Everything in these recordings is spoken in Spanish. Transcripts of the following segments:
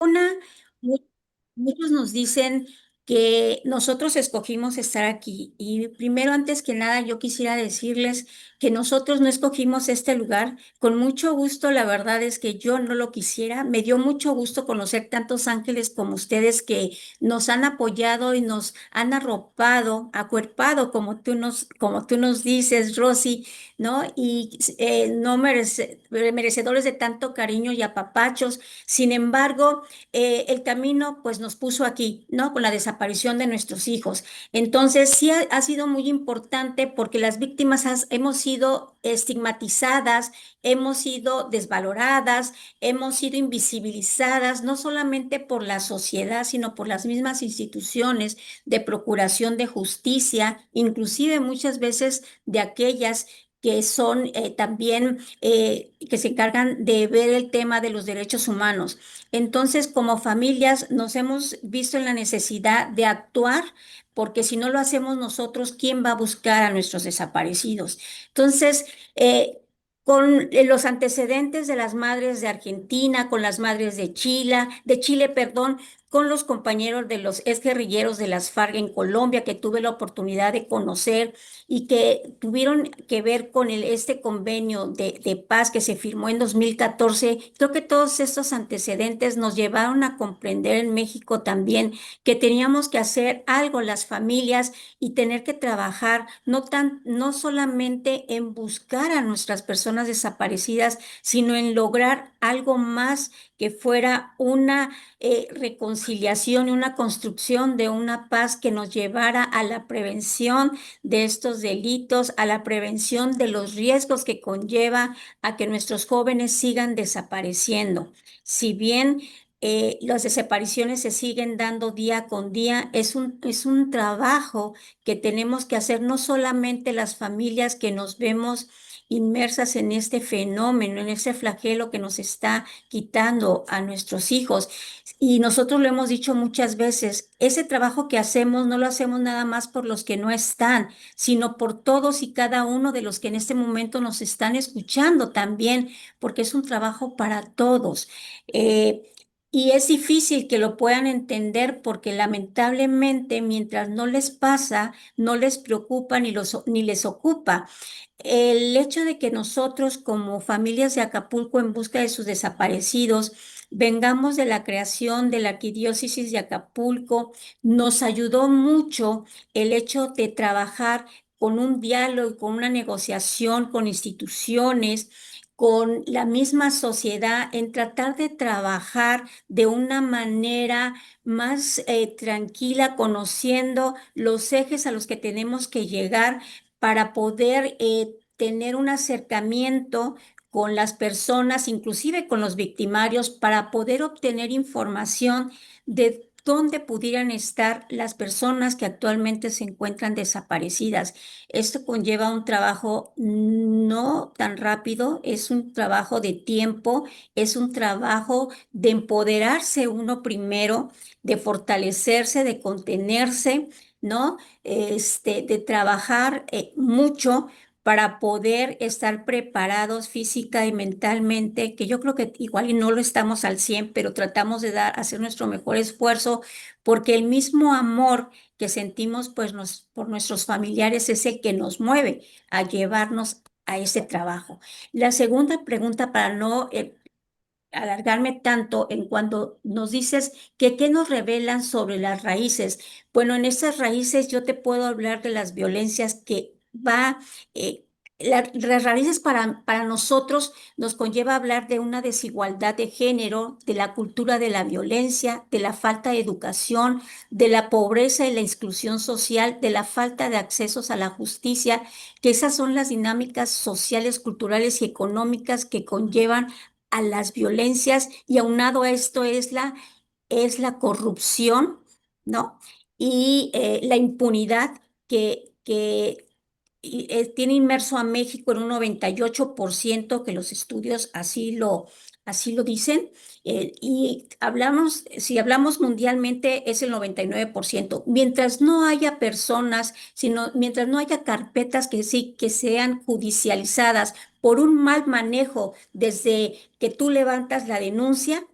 Una, mu- muchos nos dicen que nosotros escogimos estar aquí y primero, antes que nada, yo quisiera decirles que nosotros no escogimos este lugar. Con mucho gusto, la verdad es que yo no lo quisiera. Me dio mucho gusto conocer tantos ángeles como ustedes que nos han apoyado y nos han arropado, acuerpado, como tú nos dices, Rosy, ¿no? Y no merecedores de tanto cariño y apapachos. Sin embargo, el camino pues nos puso aquí, ¿no? Con la desaparición de nuestros hijos. Entonces, sí ha sido muy importante porque las víctimas hemos sido estigmatizadas, hemos sido desvaloradas, hemos sido invisibilizadas, no solamente por la sociedad, sino por las mismas instituciones de procuración de justicia, inclusive muchas veces de aquellas que son también, que se encargan de ver el tema de los derechos humanos. Entonces, como familias, nos hemos visto en la necesidad de actuar, porque si no lo hacemos nosotros, ¿quién va a buscar a nuestros desaparecidos? Entonces, con los antecedentes de las madres de Argentina, con las madres de Chile, perdón, con los compañeros de los exguerrilleros de las FARC en Colombia, que tuve la oportunidad de conocer y que tuvieron que ver con este convenio de paz que se firmó en 2014. Creo que todos estos antecedentes nos llevaron a comprender en México también que teníamos que hacer algo las familias y tener que trabajar no solamente en buscar a nuestras personas desaparecidas, sino en lograr algo más que fuera una reconciliación y una construcción de una paz que nos llevara a la prevención de estos delitos, a la prevención de los riesgos que conlleva a que nuestros jóvenes sigan desapareciendo. Si bien las desapariciones se siguen dando día con día, es un trabajo que tenemos que hacer no solamente las familias que nos vemos inmersas en este fenómeno, en ese flagelo que nos está quitando a nuestros hijos. Y nosotros lo hemos dicho muchas veces, ese trabajo que hacemos no lo hacemos nada más por los que no están, sino por todos y cada uno de los que en este momento nos están escuchando también, porque es un trabajo para todos. Y es difícil que lo puedan entender porque lamentablemente mientras no les pasa, no les preocupa ni les ocupa. El hecho de que nosotros como familias de Acapulco en busca de sus desaparecidos vengamos de la creación de la Arquidiócesis de Acapulco, nos ayudó mucho el hecho de trabajar con un diálogo, con una negociación con instituciones, con la misma sociedad, en tratar de trabajar de una manera más tranquila, conociendo los ejes a los que tenemos que llegar para poder tener un acercamiento con las personas, inclusive con los victimarios, para poder obtener información de dónde pudieran estar las personas que actualmente se encuentran desaparecidas. Esto conlleva un trabajo no tan rápido, es un trabajo de tiempo, es un trabajo de empoderarse uno primero, de fortalecerse, de contenerse, ¿no? De trabajar mucho para poder estar preparados física y mentalmente, que yo creo que igual y no lo estamos al 100 pero tratamos de hacer nuestro mejor esfuerzo, porque el mismo amor que sentimos pues por nuestros familiares es el que nos mueve a llevarnos a ese trabajo. La segunda pregunta, para no alargarme tanto en cuando nos dices que qué nos revelan sobre las raíces. Bueno, en esas raíces yo te puedo hablar de las violencias que va, eh, las raíces para nosotros nos conlleva hablar de una desigualdad de género, de la cultura de la violencia, de la falta de educación, de la pobreza y la exclusión social, de la falta de accesos a la justicia, que esas son las dinámicas sociales, culturales y económicas que conllevan a las violencias y aunado a esto es la corrupción, ¿no? Y la impunidad que tiene inmerso a México en un 98%, que los estudios así lo dicen. Y si hablamos mundialmente, es el 99%. Mientras no haya personas, mientras no haya carpetas que sí, que sean judicializadas por un mal manejo desde que tú levantas la denuncia,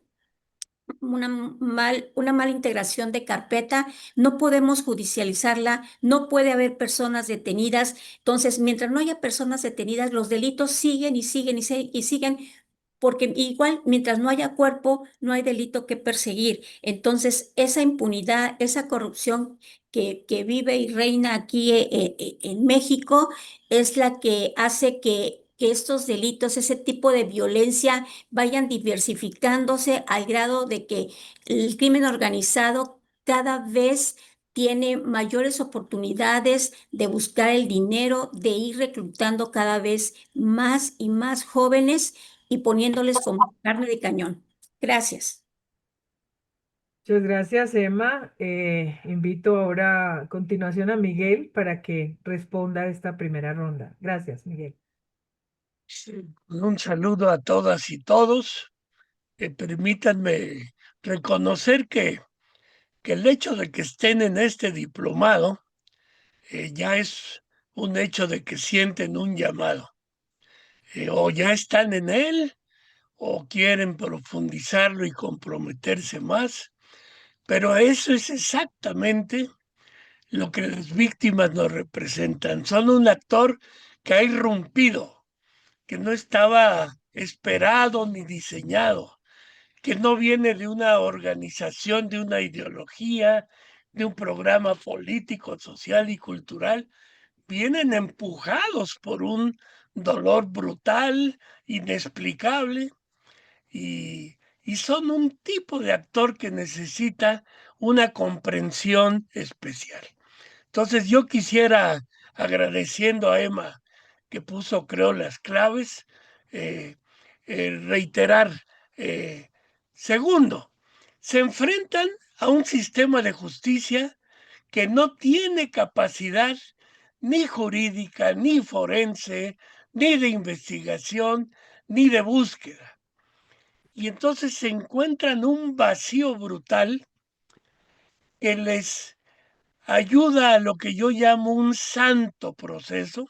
una mala integración de carpeta, no podemos judicializarla, no puede haber personas detenidas. Entonces, mientras no haya personas detenidas, los delitos siguen y siguen y siguen, porque igual mientras no haya cuerpo, no hay delito que perseguir. Entonces, esa impunidad, esa corrupción que vive y reina aquí en México es la que hace que estos delitos, ese tipo de violencia, vayan diversificándose al grado de que el crimen organizado cada vez tiene mayores oportunidades de buscar el dinero, de ir reclutando cada vez más y más jóvenes y poniéndoles como carne de cañón. Gracias. Muchas gracias, Emma. Invito ahora a continuación a Miguel para que responda a esta primera ronda. Gracias, Miguel. Sí, un saludo a todas y todos. Permítanme reconocer que el hecho de que estén en este diplomado ya es un hecho de que sienten un llamado. O ya están en él o quieren profundizarlo y comprometerse más. Pero eso es exactamente lo que las víctimas nos representan. Son un actor que ha irrumpido, que no estaba esperado ni diseñado, que no viene de una organización, de una ideología, de un programa político, social y cultural. Vienen empujados por un dolor brutal, inexplicable, y son un tipo de actor que necesita una comprensión especial. Entonces yo quisiera, agradeciendo a Emma que puso, creo, las claves, eh, reiterar. eh, Segundo, se enfrentan a un sistema de justicia que no tiene capacidad ni jurídica, ni forense, ni de investigación, ni de búsqueda. Y entonces se encuentran un vacío brutal que les ayuda a lo que yo llamo un santo proceso,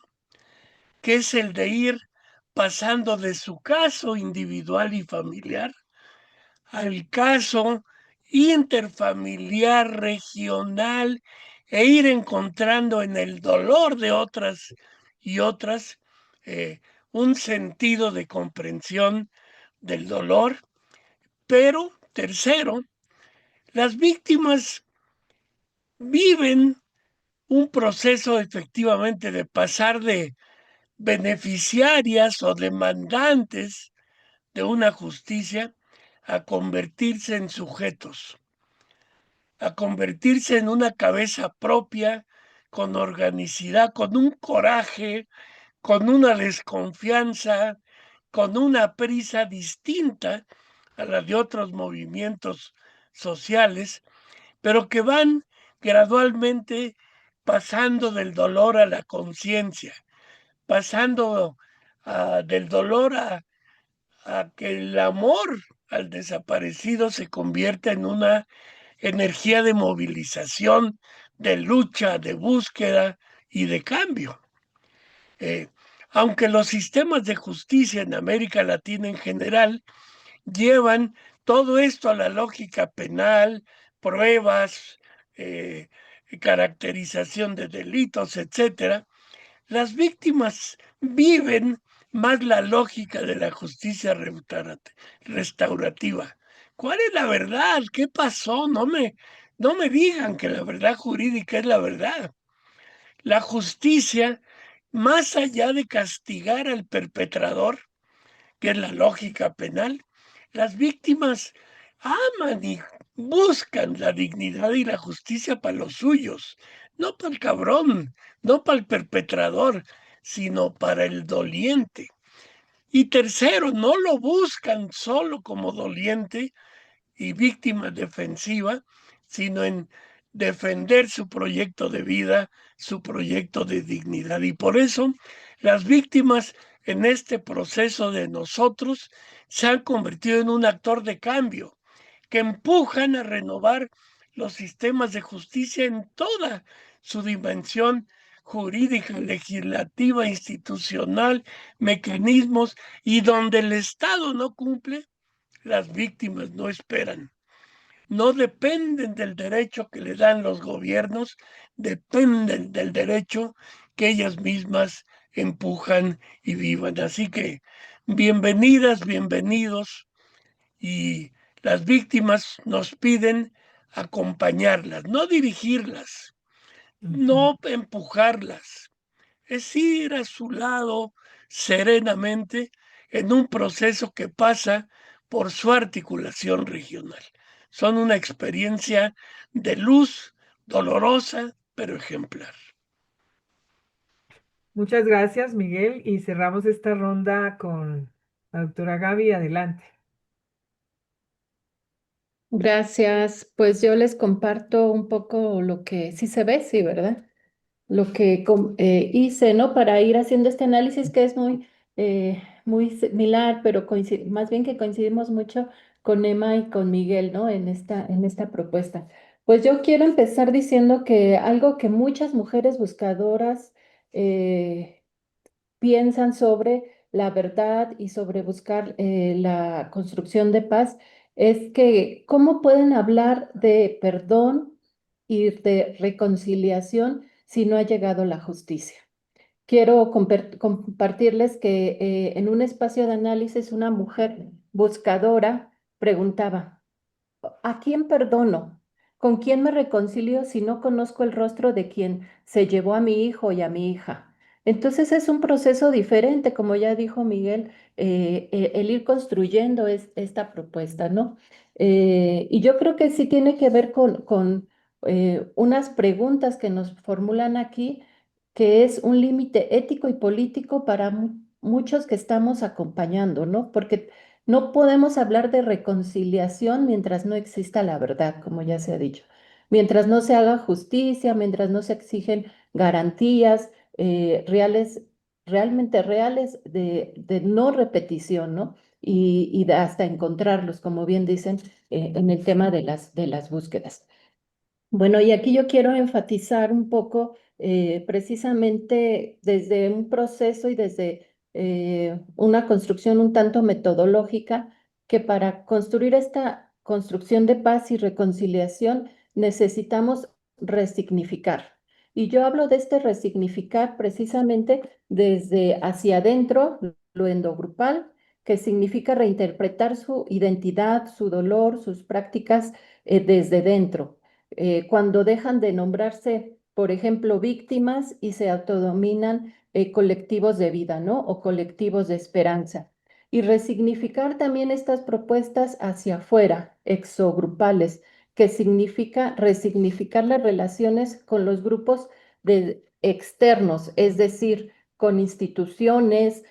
que es el de ir pasando de su caso individual y familiar al caso interfamiliar, regional, e ir encontrando en el dolor de otras y otras un sentido de comprensión del dolor. Pero, tercero, las víctimas viven un proceso efectivamente de pasar de beneficiarias o demandantes de una justicia a convertirse en sujetos, a convertirse en una cabeza propia, con organicidad, con un coraje, con una desconfianza, con una prisa distinta a la de otros movimientos sociales, pero que van gradualmente pasando del dolor a la conciencia, pasando del dolor a que el amor al desaparecido se convierta en una energía de movilización, de lucha, de búsqueda y de cambio. Eh, Aunque los sistemas de justicia en América Latina en general llevan todo esto a la lógica penal, pruebas, eh, caracterización de delitos, etcétera, las víctimas viven más la lógica de la justicia restaurativa. ¿Cuál es la verdad? ¿Qué pasó? No me digan que la verdad jurídica es la verdad. La justicia, más allá de castigar al perpetrador, que es la lógica penal, las víctimas aman y buscan la dignidad y la justicia para los suyos, no para el cabrón, no para el perpetrador, sino para el doliente. Y tercero, no lo buscan solo como doliente y víctima defensiva, sino en defender su proyecto de vida, su proyecto de dignidad. Y por eso las víctimas en este proceso de nosotros se han convertido en un actor de cambio, que empujan a renovar los sistemas de justicia en toda su dimensión jurídica, legislativa, institucional, mecanismos, y donde el Estado no cumple, las víctimas no esperan. no dependen del derecho que le dan los gobiernos, dependen del derecho que ellas mismas empujan y vivan. Así que bienvenidas, bienvenidos, y las víctimas nos piden acompañarlas, no dirigirlas, Ujú. no empujarlas, es ir a su lado serenamente en un proceso que pasa por su articulación regional. Son una experiencia de luz, dolorosa, pero ejemplar. Muchas gracias, Miguel, y cerramos esta ronda con la doctora Gaby. Adelante. Gracias. Pues yo les comparto un poco lo que sí se ve, sí, ¿verdad? Lo que hice, ¿no? Para ir haciendo este análisis que es muy similar, pero más bien que coincidimos mucho con Emma y con Miguel, ¿no? En esta propuesta. Pues yo quiero empezar diciendo que algo que muchas mujeres buscadoras eh, piensan sobre la verdad y sobre buscar la construcción de paz, es que cómo pueden hablar de perdón y de reconciliación si no ha llegado la justicia. Quiero compartirles que en un espacio de análisis una mujer buscadora preguntaba, ¿a quién perdono? ¿Con quién me reconcilio si no conozco el rostro de quien se llevó a mi hijo y a mi hija? Entonces es un proceso diferente, como ya dijo Miguel, el ir construyendo esta propuesta, ¿no? Y yo creo que sí tiene que ver con unas preguntas que nos formulan aquí, que es un límite ético y político para muchos que estamos acompañando, ¿no? Porque no podemos hablar de reconciliación mientras no exista la verdad, como ya se ha dicho. Mientras no se haga justicia, mientras no se exigen garantías reales, realmente reales de no repetición, ¿no? Y hasta encontrarlos, como bien dicen, en el tema de las búsquedas. Bueno, y aquí yo quiero enfatizar un poco precisamente desde un proceso y desde una construcción un tanto metodológica, que para construir esta construcción de paz y reconciliación necesitamos resignificar. Y yo hablo de este resignificar precisamente desde hacia adentro, lo endogrupal, que significa reinterpretar su identidad, su dolor, sus prácticas desde dentro cuando dejan de nombrarse, por ejemplo, víctimas y se autodominan colectivos de vida, ¿no? O colectivos de esperanza. Y resignificar también estas propuestas hacia afuera, exogrupales, que significa resignificar las relaciones con los grupos de externos, es decir, con instituciones,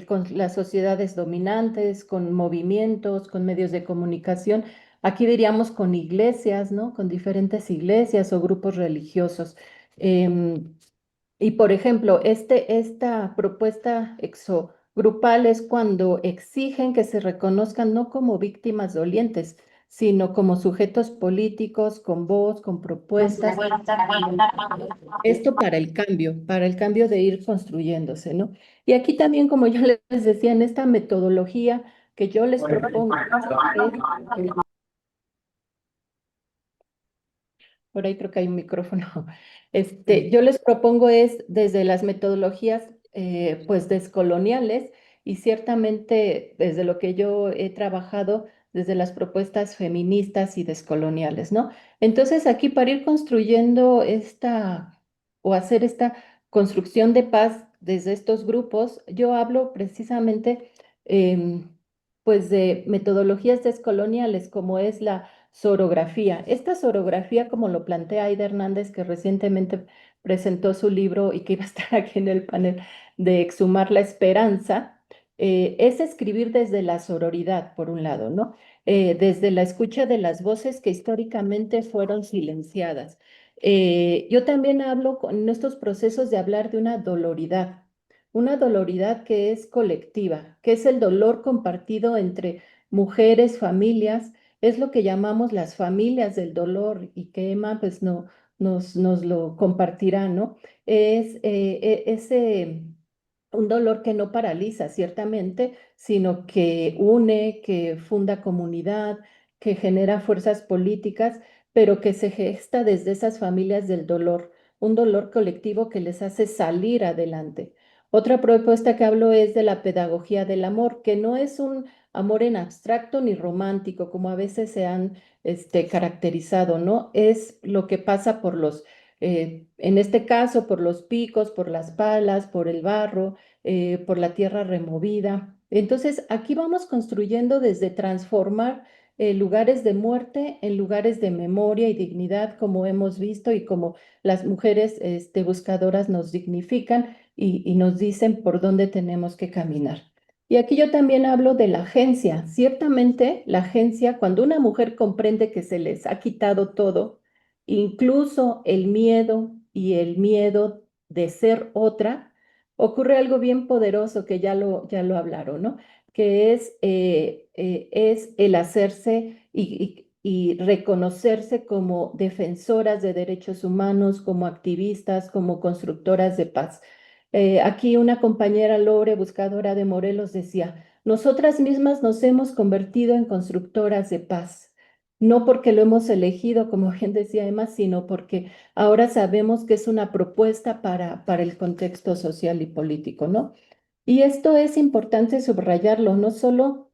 con las sociedades dominantes, con movimientos, con medios de comunicación. Aquí diríamos con iglesias, ¿no? Con diferentes iglesias o grupos religiosos. Em, y por ejemplo, esta propuesta exogrupal es cuando exigen que se reconozcan no como víctimas dolientes, sino como sujetos políticos, con voz, con propuestas. Esto para el cambio de ir construyéndose, ¿no? Y aquí también, como yo les decía, en esta metodología que yo les propongo, es por ahí creo que hay un micrófono. Sí. Yo les propongo es desde las metodologías pues descoloniales y ciertamente desde lo que yo he trabajado desde las propuestas feministas y descoloniales, ¿no? Entonces aquí para ir construyendo esta o hacer esta construcción de paz desde estos grupos, yo hablo precisamente pues de metodologías descoloniales como es la sorografía. Esta sorografía, como lo plantea Aida Hernández, que recientemente presentó su libro y que iba a estar aquí en el panel de Exhumar la Esperanza, es escribir desde la sororidad, por un lado, ¿no? Desde la escucha de las voces que históricamente fueron silenciadas. Yo también hablo en estos procesos de hablar de una doloridad que es colectiva, que es el dolor compartido entre mujeres, familias, es lo que llamamos las familias del dolor y que Emma pues no, nos lo compartirá, ¿no? Es ese un dolor que no paraliza, ciertamente, sino que une, que funda comunidad, que genera fuerzas políticas, pero que se gesta desde esas familias del dolor, un dolor colectivo que les hace salir adelante. Otra propuesta que hablo es de la pedagogía del amor, que no es un amor en abstracto ni romántico, como a veces se han caracterizado, ¿no? Es lo que pasa por en este caso, por los picos, por las palas, por el barro, por la tierra removida. Entonces, aquí vamos construyendo desde transformar lugares de muerte en lugares de memoria y dignidad, como hemos visto y como las mujeres buscadoras nos dignifican y nos dicen por dónde tenemos que caminar. Y aquí yo también hablo de la agencia. Ciertamente, la agencia, cuando una mujer comprende que se les ha quitado todo, incluso el miedo y el miedo de ser otra, ocurre algo bien poderoso que ya lo hablaron, ¿no? Que es el hacerse y reconocerse como defensoras de derechos humanos, como activistas, como constructoras de paz. Aquí una compañera Lore, buscadora de Morelos, decía, nosotras mismas nos hemos convertido en constructoras de paz, no porque lo hemos elegido, como bien decía Emma, sino porque ahora sabemos que es una propuesta para el contexto social y político, ¿no? Y esto es importante subrayarlo, no solo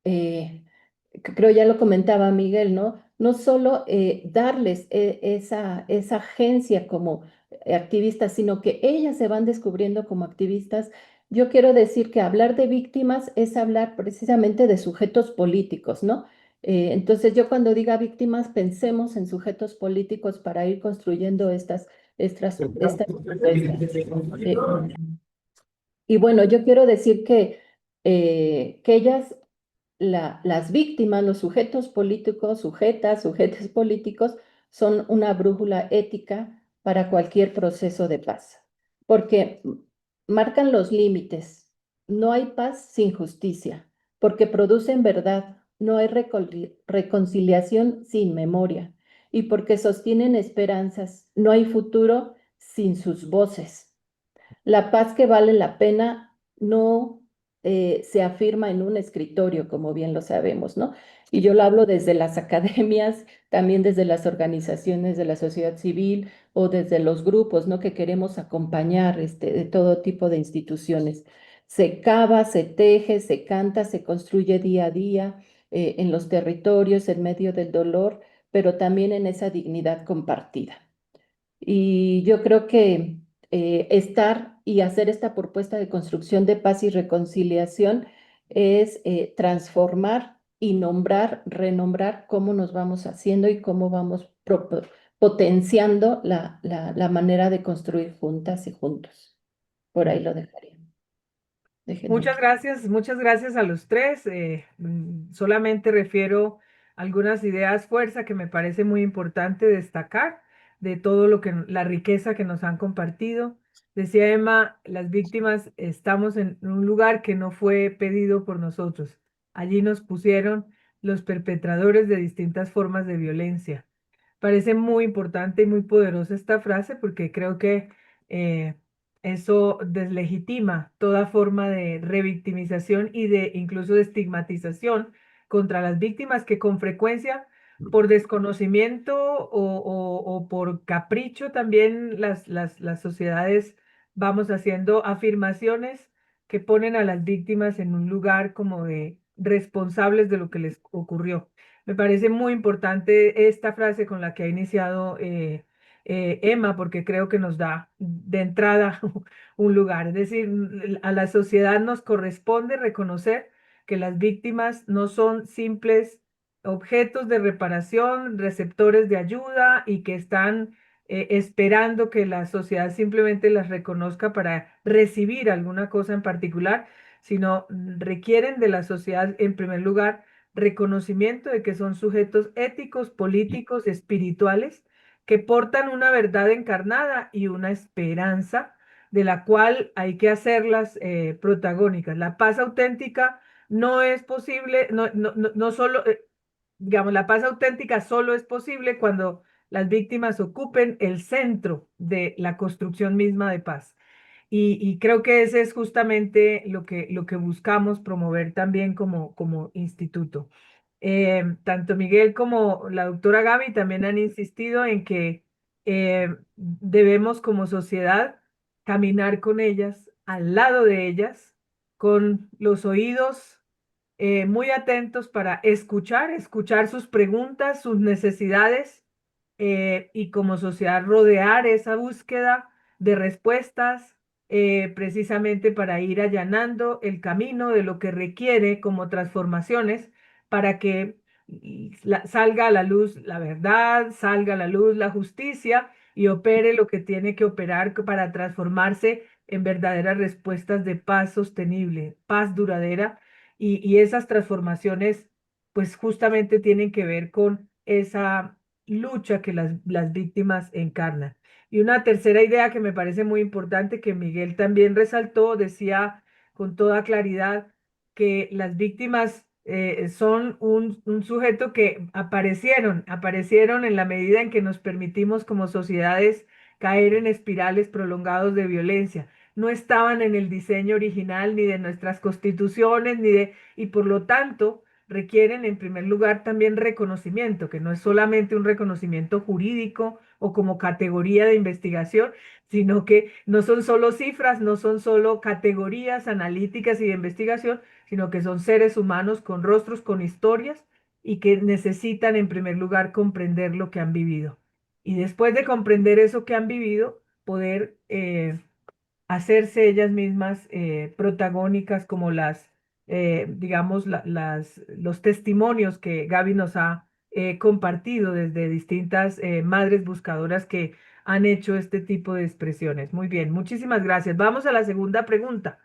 creo ya lo comentaba Miguel, ¿no? No solo darles esa agencia como activistas, sino que ellas se van descubriendo como activistas. Yo quiero decir que hablar de víctimas es hablar precisamente de sujetos políticos, ¿no? Entonces yo cuando diga víctimas, pensemos en sujetos políticos para ir construyendo estas propuestas. Y bueno, yo quiero decir que ellas las víctimas, los sujetos políticos, sujetos políticos, son una brújula ética para cualquier proceso de paz, porque marcan los límites. No hay paz sin justicia, porque producen verdad. No hay reconciliación sin memoria, y porque sostienen esperanzas. No hay futuro sin sus voces. La paz que vale la pena no se afirma en un escritorio, como bien lo sabemos, ¿no? Y yo lo hablo desde las academias, también desde las organizaciones de la sociedad civil o desde los grupos, ¿no? Que queremos acompañar de todo tipo de instituciones. Se cava, se teje, se canta, se construye día a día en los territorios, en medio del dolor, pero también en esa dignidad compartida. Y yo creo que estar y hacer esta propuesta de construcción de paz y reconciliación es transformar y nombrar, renombrar cómo nos vamos haciendo y cómo vamos potenciando la manera de construir juntas y juntos. Por ahí lo dejaría. Déjenme. Muchas gracias a los tres. Solamente refiero algunas ideas fuerza que me parece muy importante destacar de todo la riqueza que nos han compartido. Decía Emma, las víctimas estamos en un lugar que no fue pedido por nosotros. Allí nos pusieron los perpetradores de distintas formas de violencia. Parece muy importante y muy poderosa esta frase porque creo que eh, eso deslegitima toda forma de revictimización y de incluso de estigmatización contra las víctimas que con frecuencia por desconocimiento o por capricho también las sociedades vamos haciendo afirmaciones que ponen a las víctimas en un lugar como de responsables de lo que les ocurrió. Me parece muy importante esta frase con la que ha iniciado Emma, porque creo que nos da de entrada un lugar. Es decir, a la sociedad nos corresponde reconocer que las víctimas no son simples objetos de reparación, receptores de ayuda y que están esperando que la sociedad simplemente las reconozca para recibir alguna cosa en particular, sino requieren de la sociedad en primer lugar reconocimiento de que son sujetos éticos, políticos, espirituales, que portan una verdad encarnada y una esperanza de la cual hay que hacerlas protagónicas. La paz auténtica no es posible, no solo, digamos, la paz auténtica solo es posible cuando las víctimas ocupen el centro de la construcción misma de paz. Y creo que ese es justamente lo que buscamos promover también como instituto. Tanto Miguel como la doctora Gaby también han insistido en que debemos como sociedad caminar con ellas, al lado de ellas, con los oídos muy atentos para escuchar sus preguntas, sus necesidades, y como sociedad rodear esa búsqueda de respuestas, precisamente para ir allanando el camino de lo que requiere como transformaciones para que salga a la luz la verdad, salga a la luz la justicia y opere lo que tiene que operar para transformarse en verdaderas respuestas de paz sostenible, paz duradera. Y esas transformaciones pues justamente tienen que ver con esa lucha que las víctimas encarnan. Y una tercera idea que me parece muy importante, que Miguel también resaltó, decía con toda claridad que las víctimas son un sujeto que aparecieron en la medida en que nos permitimos como sociedades caer en espirales prolongados de violencia. No estaban en el diseño original ni de nuestras constituciones, y por lo tanto requieren en primer lugar también reconocimiento, que no es solamente un reconocimiento jurídico o como categoría de investigación, sino que no son solo cifras, no son solo categorías analíticas y de investigación, sino que son seres humanos con rostros, con historias y que necesitan en primer lugar comprender lo que han vivido. Y después de comprender eso que han vivido, poder hacerse ellas mismas protagónicas como digamos, los testimonios que Gaby nos ha compartido desde distintas madres buscadoras que han hecho este tipo de expresiones. Muy bien, muchísimas gracias. Vamos a la segunda pregunta.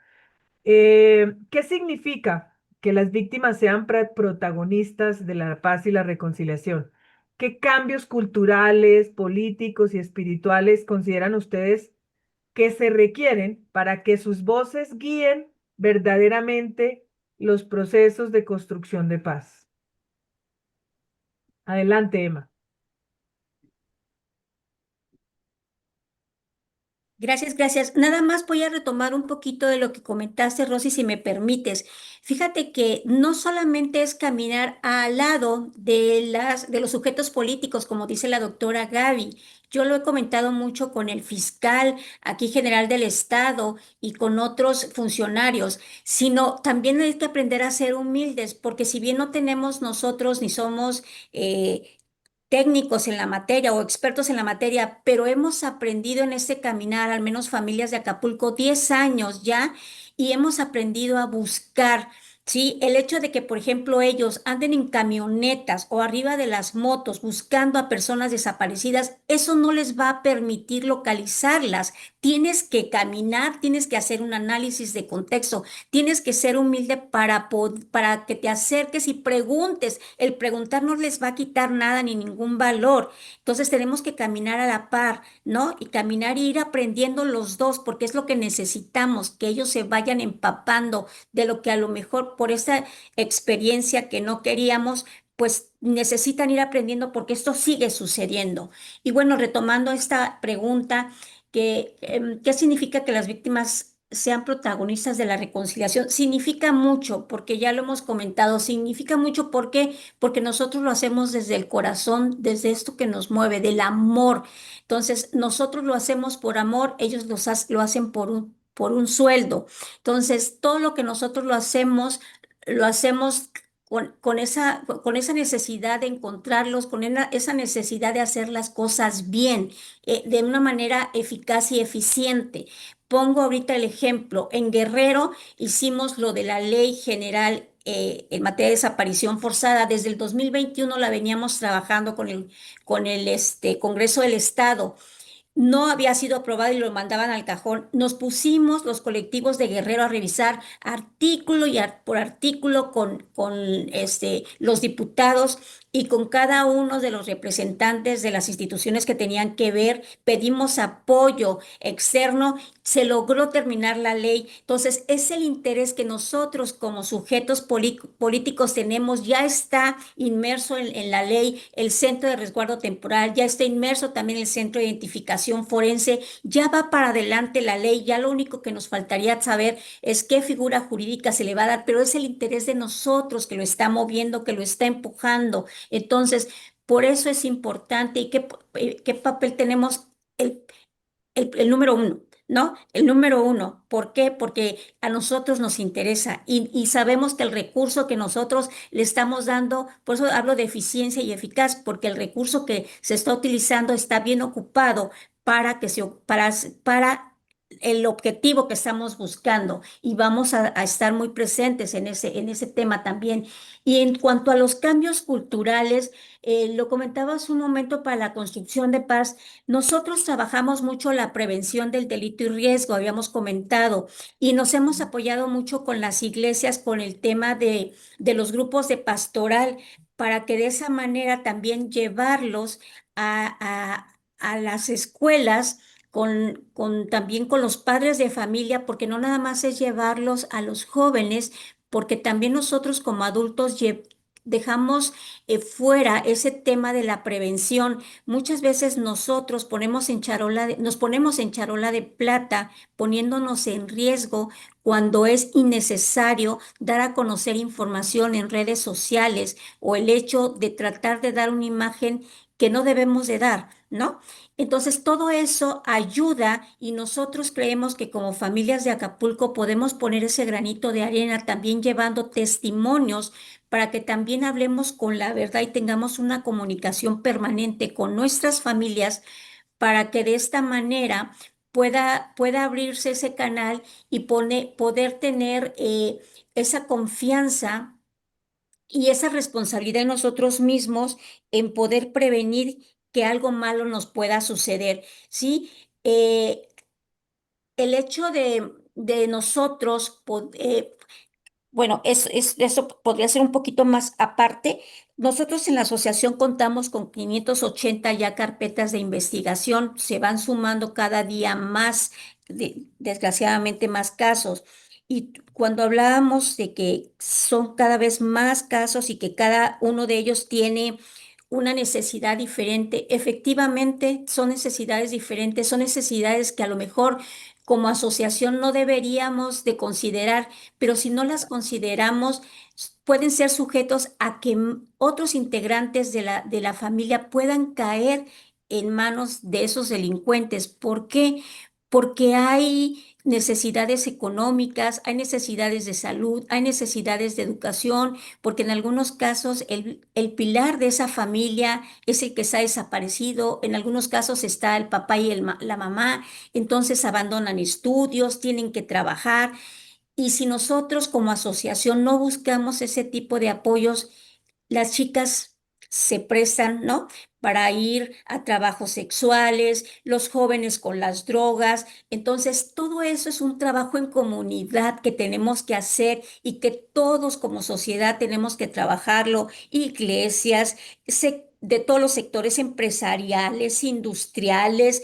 ¿Qué significa que las víctimas sean protagonistas de la paz y la reconciliación? ¿Qué cambios culturales, políticos y espirituales consideran ustedes que se requieren para que sus voces guíen verdaderamente los procesos de construcción de paz? Adelante, Emma. Gracias, gracias. Nada más voy a retomar un poquito de lo que comentaste, Rosy, si me permites. Fíjate que no solamente es caminar al lado de los sujetos políticos, como dice la doctora Gaby. Yo lo he comentado mucho con el fiscal aquí general del estado y con otros funcionarios, sino también hay que aprender a ser humildes, porque si bien no tenemos nosotros ni somos técnicos en la materia o expertos en la materia, pero hemos aprendido en este caminar, al menos familias de Acapulco, 10 años ya, y hemos aprendido a buscar, ¿sí? El hecho de que, por ejemplo, ellos anden en camionetas o arriba de las motos buscando a personas desaparecidas, eso no les va a permitir localizarlas. Tienes que caminar, tienes que hacer un análisis de contexto, tienes que ser humilde para que te acerques y preguntes. El preguntar no les va a quitar nada ni ningún valor. Entonces tenemos que caminar a la par, ¿no? Y caminar y ir aprendiendo los dos, porque es lo que necesitamos, que ellos se vayan empapando de lo que a lo mejor por esa experiencia que no queríamos, pues necesitan ir aprendiendo porque esto sigue sucediendo. Y bueno, retomando esta pregunta, ¿qué significa que las víctimas sean protagonistas de la reconciliación? Significa mucho, porque ya lo hemos comentado, significa mucho porque nosotros lo hacemos desde el corazón, desde esto que nos mueve, del amor. Entonces, nosotros lo hacemos por amor, ellos lo hacen por un sueldo. Entonces, todo lo que nosotros lo hacemos con esa necesidad de encontrarlos, esa necesidad de hacer las cosas bien, de una manera eficaz y eficiente. Pongo ahorita el ejemplo. En Guerrero hicimos lo de la ley general en materia de desaparición forzada. Desde el 2021 la veníamos trabajando con el Congreso del Estado. No había sido aprobado y lo mandaban al cajón. Nos pusimos los colectivos de Guerrero a revisar artículo por artículo con los diputados y con cada uno de los representantes de las instituciones que tenían que ver, pedimos apoyo externo, se logró terminar la ley. Entonces, es el interés que nosotros como sujetos políticos tenemos, ya está inmerso en la ley el Centro de Resguardo Temporal, ya está inmerso también el Centro de Identificación Forense, ya va para adelante la ley, ya lo único que nos faltaría saber es qué figura jurídica se le va a dar, pero es el interés de nosotros que lo está moviendo, que lo está empujando. Entonces, por eso es importante y qué papel tenemos el, el número uno, ¿no? El número uno. ¿Por qué? Porque a nosotros nos interesa y sabemos que el recurso que nosotros le estamos dando, por eso hablo de eficiencia y eficaz, porque el recurso que se está utilizando está bien ocupado para para el objetivo que estamos buscando y vamos a estar muy presentes en ese tema también. Y en cuanto a los cambios culturales, lo comentaba hace un momento para la construcción de paz. Nosotros trabajamos mucho la prevención del delito y riesgo, habíamos comentado, y nos hemos apoyado mucho con las iglesias con el tema de los grupos de pastoral, para que de esa manera también llevarlos a las escuelas. También con los padres de familia, porque no nada más es llevarlos a los jóvenes, porque también nosotros como adultos dejamos fuera ese tema de la prevención. Muchas veces nosotros nos ponemos en charola de plata, poniéndonos en riesgo cuando es innecesario dar a conocer información en redes sociales o el hecho de tratar de dar una imagen que no debemos de dar, ¿no? Entonces, todo eso ayuda y nosotros creemos que como familias de Acapulco podemos poner ese granito de arena también llevando testimonios para que también hablemos con la verdad y tengamos una comunicación permanente con nuestras familias para que de esta manera pueda abrirse ese canal y poder tener esa confianza y esa responsabilidad en nosotros mismos en poder prevenir que algo malo nos pueda suceder, ¿sí? El hecho de nosotros bueno, eso podría ser un poquito más aparte. Nosotros en la asociación contamos con 580 ya carpetas de investigación. Se van sumando cada día más, desgraciadamente más casos. Y cuando hablábamos de que son cada vez más casos y que cada uno de ellos tiene una necesidad diferente, efectivamente son necesidades diferentes, son necesidades que a lo mejor como asociación no deberíamos de considerar, pero si no las consideramos, pueden ser sujetos a que otros integrantes de la familia puedan caer en manos de esos delincuentes. ¿Por qué? Porque hay necesidades económicas, hay necesidades de salud, hay necesidades de educación, porque en algunos casos el pilar de esa familia es el que está desaparecido, en algunos casos está el papá y la mamá, entonces abandonan estudios, tienen que trabajar. Y si nosotros como asociación no buscamos ese tipo de apoyos, las chicas se prestan, ¿no? Para ir a trabajos sexuales, los jóvenes con las drogas. Entonces, todo eso es un trabajo en comunidad que tenemos que hacer y que todos como sociedad tenemos que trabajarlo. Iglesias, de todos los sectores empresariales, industriales,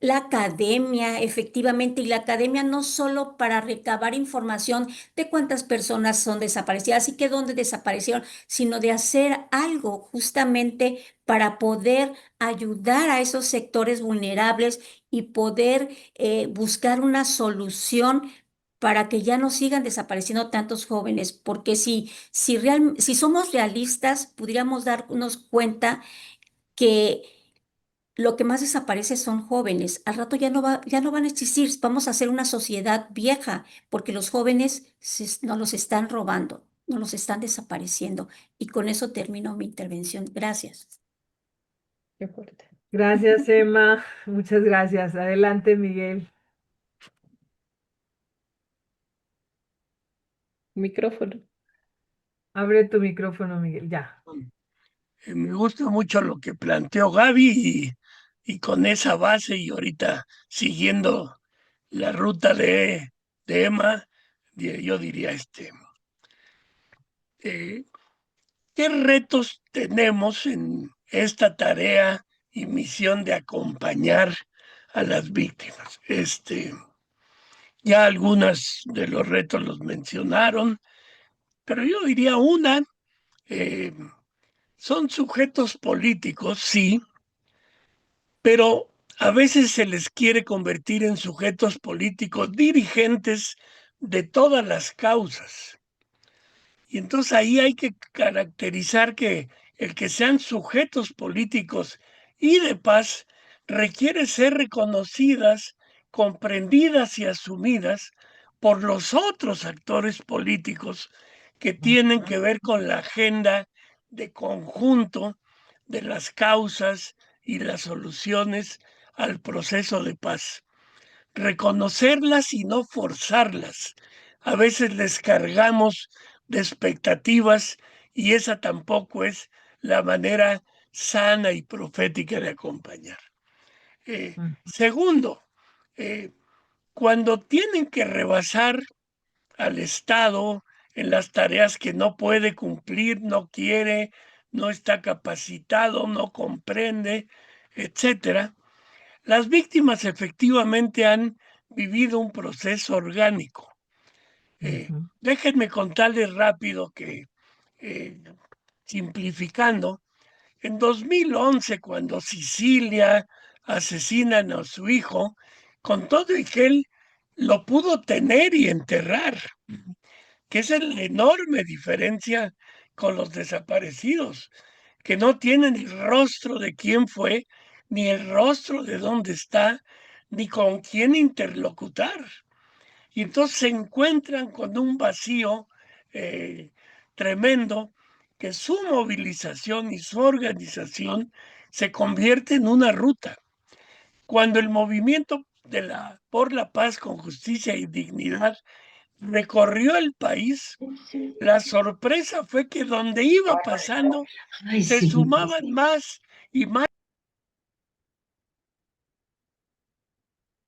la academia, efectivamente, y la academia no solo para recabar información de cuántas personas son desaparecidas y que dónde desaparecieron, sino de hacer algo justamente para poder ayudar a esos sectores vulnerables y poder buscar una solución para que ya no sigan desapareciendo tantos jóvenes, porque si somos realistas, pudiéramos darnos cuenta que lo que más desaparece son jóvenes. Al rato ya no van a existir. Vamos a ser una sociedad vieja porque los jóvenes nos los están robando, nos los están desapareciendo. Y con eso termino mi intervención. Gracias. Qué fuerte. Gracias, Emma. Muchas gracias. Adelante, Miguel. Micrófono. Abre tu micrófono, Miguel. Ya. Me gusta mucho lo que planteó Gaby y con esa base y ahorita siguiendo la ruta de Emma, yo diría eh, ¿Qué retos tenemos en esta tarea y misión de acompañar a las víctimas? Ya algunas de los retos los mencionaron, pero yo diría son sujetos políticos, sí, pero a veces se les quiere convertir en sujetos políticos dirigentes de todas las causas. Y entonces ahí hay que caracterizar que el que sean sujetos políticos y de paz requiere ser reconocidas, comprendidas y asumidas por los otros actores políticos que tienen que ver con la agenda de conjunto de las causas y las soluciones al proceso de paz. Reconocerlas y no forzarlas. A veces les cargamos de expectativas y esa tampoco es la manera sana y profética de acompañar. Segundo, cuando tienen que rebasar al Estado en las tareas que no puede cumplir, no quiere, no está capacitado, no comprende, etcétera, las víctimas efectivamente han vivido un proceso orgánico. Déjenme contarles rápido que, simplificando, en 2011, cuando Sicilia asesinan a su hijo, con todo y que él lo pudo tener y enterrar, que esa es la enorme diferencia con los desaparecidos, que no tienen el rostro de quién fue, ni el rostro de dónde está, ni con quién interlocutar. Y entonces se encuentran con un vacío tremendo que su movilización y su organización se convierte en una ruta. Cuando el movimiento por la paz con justicia y dignidad recorrió el país, la sorpresa fue que donde iba pasando se sumaban más y más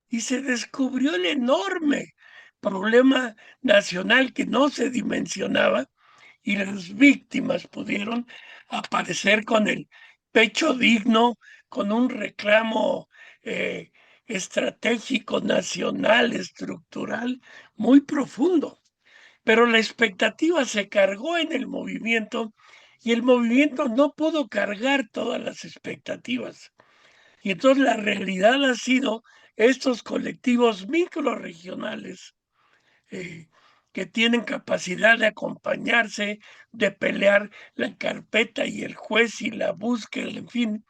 y se descubrió el enorme problema nacional que no se dimensionaba y las víctimas pudieron aparecer con el pecho digno, con un reclamo estratégico, nacional, estructural, muy profundo. Pero la expectativa se cargó en el movimiento y el movimiento no pudo cargar todas las expectativas. Y entonces la realidad ha sido estos colectivos microregionales que tienen capacidad de acompañarse, de pelear la carpeta y el juez y la búsqueda, en fin,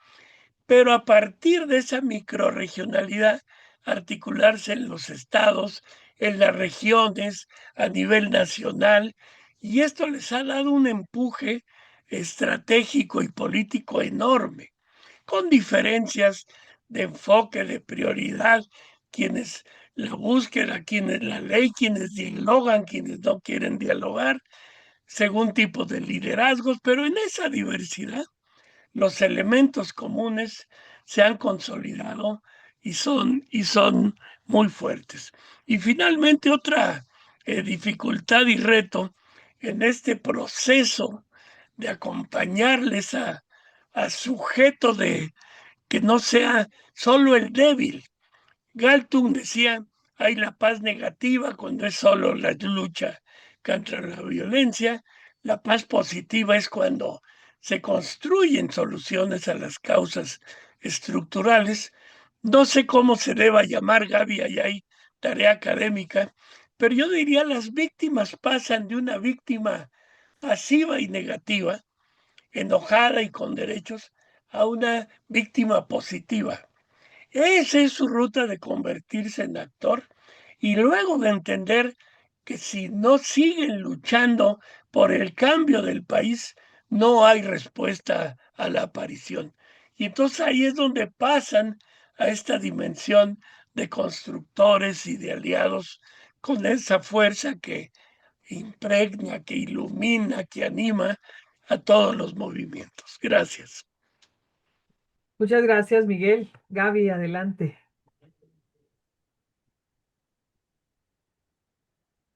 pero a partir de esa microrregionalidad, articularse en los estados, en las regiones, a nivel nacional, y esto les ha dado un empuje estratégico y político enorme, con diferencias de enfoque, de prioridad, quienes la búsqueda, quienes la ley, quienes dialogan, quienes no quieren dialogar, según tipos de liderazgos, pero en esa diversidad los elementos comunes se han consolidado y son muy fuertes. Y finalmente otra dificultad y reto en este proceso de acompañarles a sujeto de que no sea solo el débil. Galtung decía, hay la paz negativa cuando es solo la lucha contra la violencia. La paz positiva es cuando se construyen soluciones a las causas estructurales. No sé cómo se deba llamar, Gaby, ahí hay tarea académica, pero yo diría las víctimas pasan de una víctima pasiva y negativa, enojada y con derechos, a una víctima positiva. Esa es su ruta de convertirse en actor y luego de entender que si no siguen luchando por el cambio del país, no hay respuesta a la aparición. Y entonces ahí es donde pasan a esta dimensión de constructores y de aliados con esa fuerza que impregna, que ilumina, que anima a todos los movimientos. Gracias. Muchas gracias, Miguel. Gaby, adelante.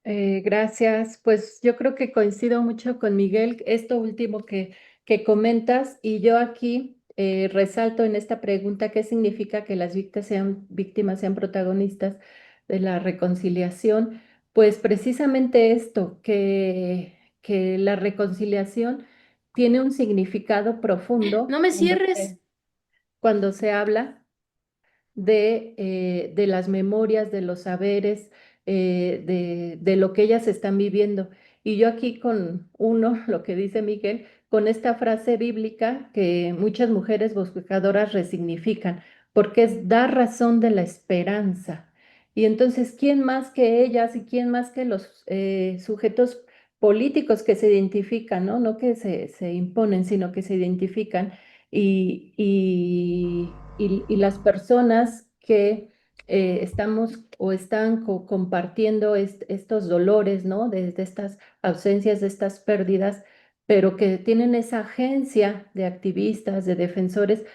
Gracias. Pues yo creo que coincido mucho con Miguel, esto último que comentas, y yo aquí resalto en esta pregunta qué significa que las víctimas sean protagonistas de la reconciliación. Pues precisamente esto, que la reconciliación tiene un significado profundo No me cierres. cuando se habla de las memorias, de los saberes, de lo que ellas están viviendo. Y yo aquí con uno, lo que dice Miguel, con esta frase bíblica que muchas mujeres buscadoras resignifican, porque es dar razón de la esperanza. Y entonces, ¿quién más que ellas y quién más que los sujetos políticos que se identifican, ¿no? No que se imponen, sino que se identifican y las personas que estamos o están compartiendo estos dolores, ¿no? De estas ausencias, de estas pérdidas, pero que tienen esa agencia de activistas, de defensores,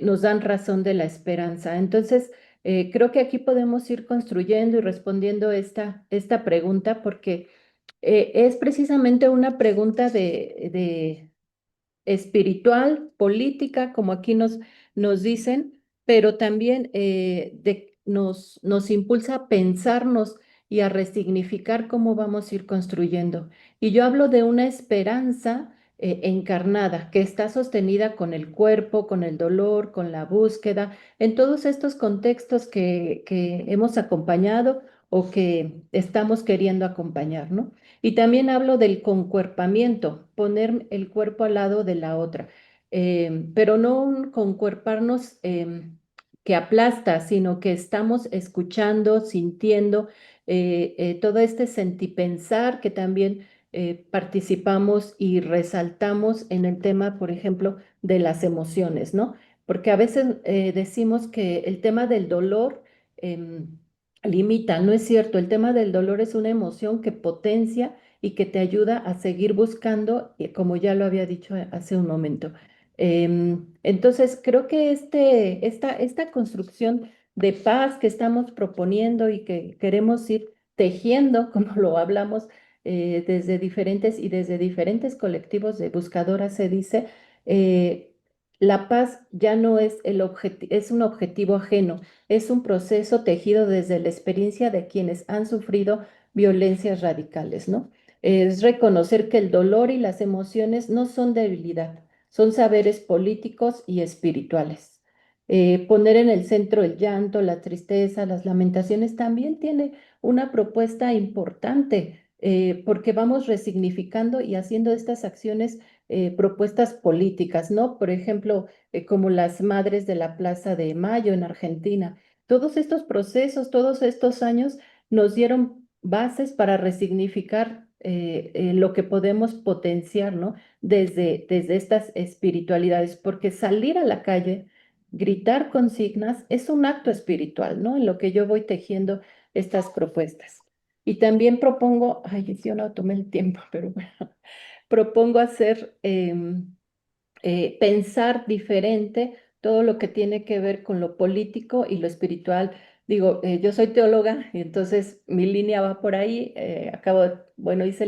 nos dan razón de la esperanza. Entonces, creo que aquí podemos ir construyendo y respondiendo esta pregunta porque es precisamente una pregunta de espiritual, política, como aquí nos dicen, pero también nos impulsa a pensarnos y a resignificar cómo vamos a ir construyendo. Y yo hablo de una esperanza encarnada, que está sostenida con el cuerpo, con el dolor, con la búsqueda, en todos estos contextos que hemos acompañado o que estamos queriendo acompañar, ¿no? Y también hablo del concuerpamiento, poner el cuerpo al lado de la otra, pero no un concuerparnos que aplasta, sino que estamos escuchando, sintiendo todo este sentipensar que también participamos y resaltamos en el tema, por ejemplo, de las emociones, ¿no? Porque a veces decimos que el tema del dolor limita, no es cierto, el tema del dolor es una emoción que potencia y que te ayuda a seguir buscando, como ya lo había dicho hace un momento. Entonces, creo que esta construcción de paz que estamos proponiendo y que queremos ir tejiendo, como lo hablamos desde diferentes colectivos de buscadoras, se dice, la paz ya no es es un objetivo ajeno, es un proceso tejido desde la experiencia de quienes han sufrido violencias radicales, ¿no? Es reconocer que el dolor y las emociones no son debilidad, son saberes políticos y espirituales. Poner en el centro el llanto, la tristeza, las lamentaciones también tiene una propuesta importante, porque vamos resignificando y haciendo estas acciones propuestas políticas, ¿no? Por ejemplo, como las madres de la Plaza de Mayo en Argentina. Todos estos procesos, todos estos años nos dieron bases para resignificar lo que podemos potenciar, ¿no? Desde estas espiritualidades, porque salir a la calle, gritar consignas, es un acto espiritual, ¿no? En lo que yo voy tejiendo estas propuestas. Y también propongo, ay, yo no tomé el tiempo, pero bueno, propongo hacer pensar diferente todo lo que tiene que ver con lo político y lo espiritual. Digo, yo soy teóloga y entonces mi línea va por ahí. Bueno, hice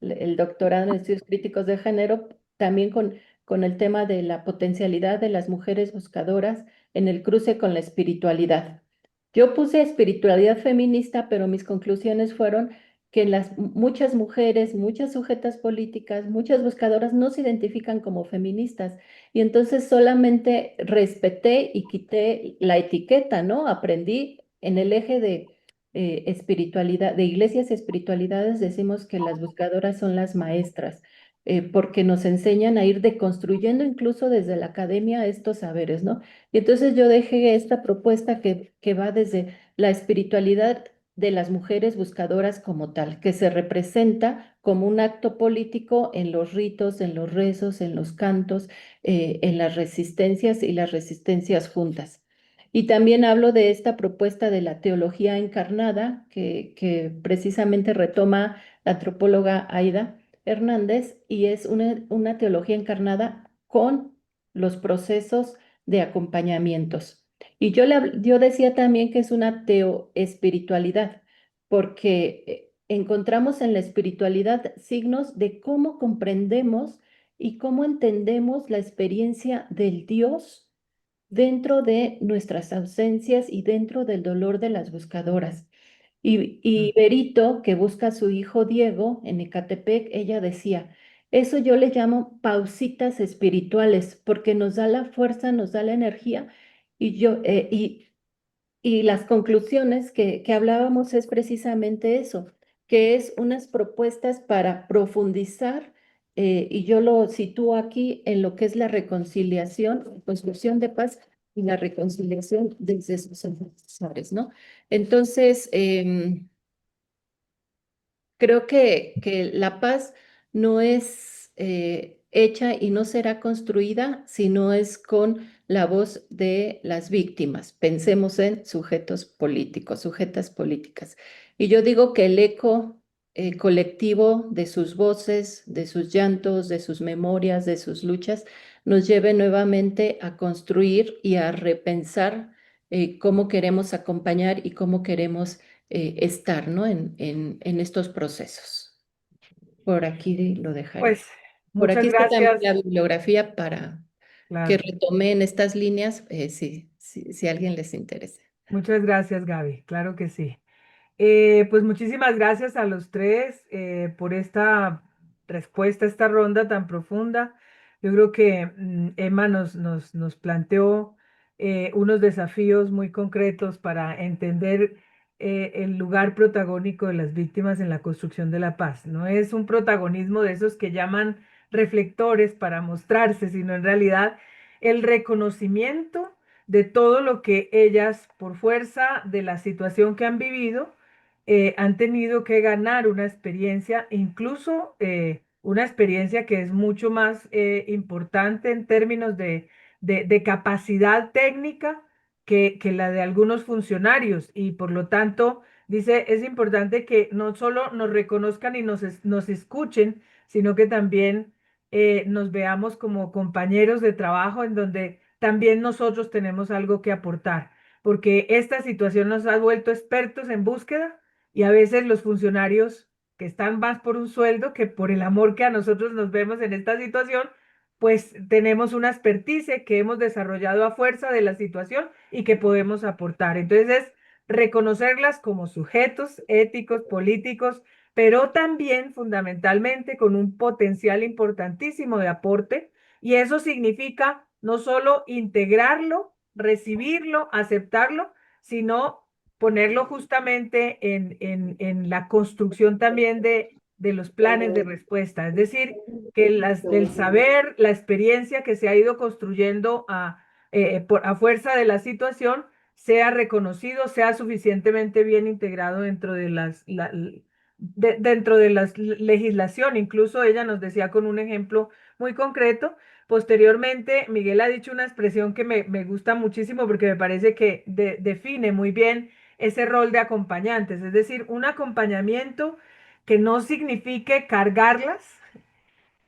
el doctorado en estudios críticos de género, también con el tema de la potencialidad de las mujeres buscadoras en el cruce con la espiritualidad. Yo puse espiritualidad feminista, pero mis conclusiones fueron que muchas mujeres, muchas sujetas políticas, muchas buscadoras no se identifican como feministas. Y entonces solamente respeté y quité la etiqueta, ¿no? Aprendí en el eje de espiritualidad, de iglesias y espiritualidades, decimos que las buscadoras son las maestras, porque nos enseñan a ir deconstruyendo incluso desde la academia estos saberes, ¿no? Y entonces yo dejé esta propuesta que va desde la espiritualidad de las mujeres buscadoras como tal, que se representa como un acto político en los ritos, en los rezos, en los cantos, en las resistencias y las resistencias juntas. Y también hablo de esta propuesta de la teología encarnada, que precisamente retoma la antropóloga Aida Hernández, y es una teología encarnada con los procesos de acompañamientos. Y yo decía también que es una teoespiritualidad, porque encontramos en la espiritualidad signos de cómo comprendemos y cómo entendemos la experiencia del Dios dentro de nuestras ausencias y dentro del dolor de las buscadoras. Y Berito, que busca a su hijo Diego en Ecatepec, ella decía, eso yo le llamo pausitas espirituales, porque nos da la fuerza, nos da la energía, y las conclusiones que hablábamos es precisamente eso, que es unas propuestas para profundizar, y yo lo sitúo aquí en lo que es la reconciliación, construcción de paz y la reconciliación desde sus antecesores, ¿no? Entonces, creo que la paz no es hecha y no será construida si no es con la voz de las víctimas. Pensemos en sujetos políticos, sujetas políticas. Y yo digo que el eco colectivo de sus voces, de sus llantos, de sus memorias, de sus luchas, nos lleve nuevamente a construir y a repensar cómo queremos acompañar y cómo queremos estar, ¿no? En estos procesos. Por aquí lo dejaré. Pues Por muchas aquí está también gracias. la bibliografía para que Claro. retomeen estas líneas, si a alguien les interesa. Muchas gracias, Gaby. Claro que sí. Pues muchísimas gracias a los tres por esta respuesta, esta ronda tan profunda. Yo creo que Emma nos planteó unos desafíos muy concretos para entender el lugar protagónico de las víctimas en la construcción de la paz. No es un protagonismo de esos que llaman reflectores para mostrarse, sino en realidad el reconocimiento de todo lo que ellas, por fuerza de la situación que han vivido, han tenido que ganar una experiencia, incluso una experiencia que es mucho más importante en términos de capacidad técnica que la de algunos funcionarios. Y por lo tanto, dice, es importante que no solo nos reconozcan y nos escuchen, sino que también nos veamos como compañeros de trabajo en donde también nosotros tenemos algo que aportar, porque esta situación nos ha vuelto expertos en búsqueda y a veces los funcionarios que están más por un sueldo que por el amor que a nosotros nos vemos en esta situación, pues tenemos una expertise que hemos desarrollado a fuerza de la situación y que podemos aportar. Entonces es reconocerlas como sujetos éticos, políticos, pero también fundamentalmente con un potencial importantísimo de aporte, y eso significa no solo integrarlo, recibirlo, aceptarlo, sino ponerlo justamente en la construcción también de los planes de respuesta. Es decir, que el saber, la experiencia que se ha ido construyendo a fuerza de la situación sea reconocido, sea suficientemente bien integrado dentro de dentro de la legislación. Incluso ella nos decía con un ejemplo muy concreto. Posteriormente, Miguel ha dicho una expresión que me gusta muchísimo porque me parece que define muy bien ese rol de acompañantes, es decir, un acompañamiento que no signifique cargarlas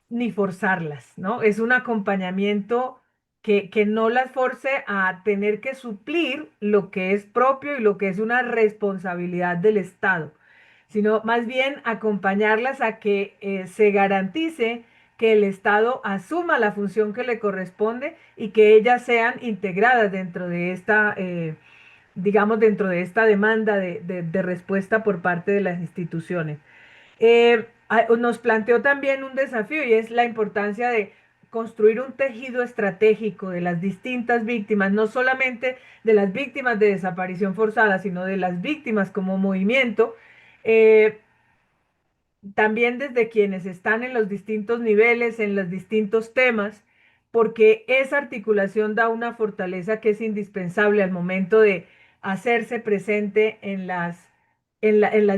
ni forzarlas, ¿no? Es un acompañamiento que no las force a tener que suplir lo que es propio y lo que es una responsabilidad del Estado, sino más bien acompañarlas a que se garantice que el Estado asuma la función que le corresponde y que ellas sean integradas dentro de esta, digamos, dentro de esta demanda de respuesta por parte de las instituciones. Nos planteó también un desafío y es la importancia de construir un tejido estratégico de las distintas víctimas, no solamente de las víctimas de desaparición forzada, sino de las víctimas como movimiento, eh, también desde quienes están en los distintos niveles, en los distintos temas, porque esa articulación da una fortaleza que es indispensable al momento de hacerse presente en las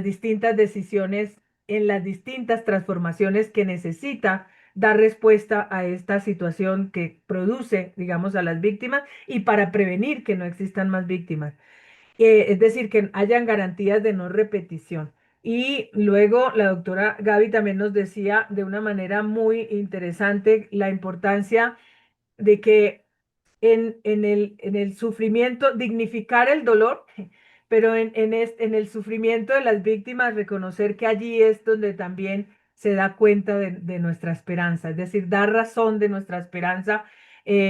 distintas decisiones, en las distintas transformaciones que necesita dar respuesta a esta situación que produce, digamos, a las víctimas y para prevenir que no existan más víctimas. Es decir, que hayan garantías de no repetición. Y luego la doctora Gaby también nos decía de una manera muy interesante la importancia de que en el sufrimiento, dignificar el dolor, pero en el sufrimiento de las víctimas, reconocer que allí es donde también se da cuenta de nuestra esperanza, es decir, dar razón de nuestra esperanza,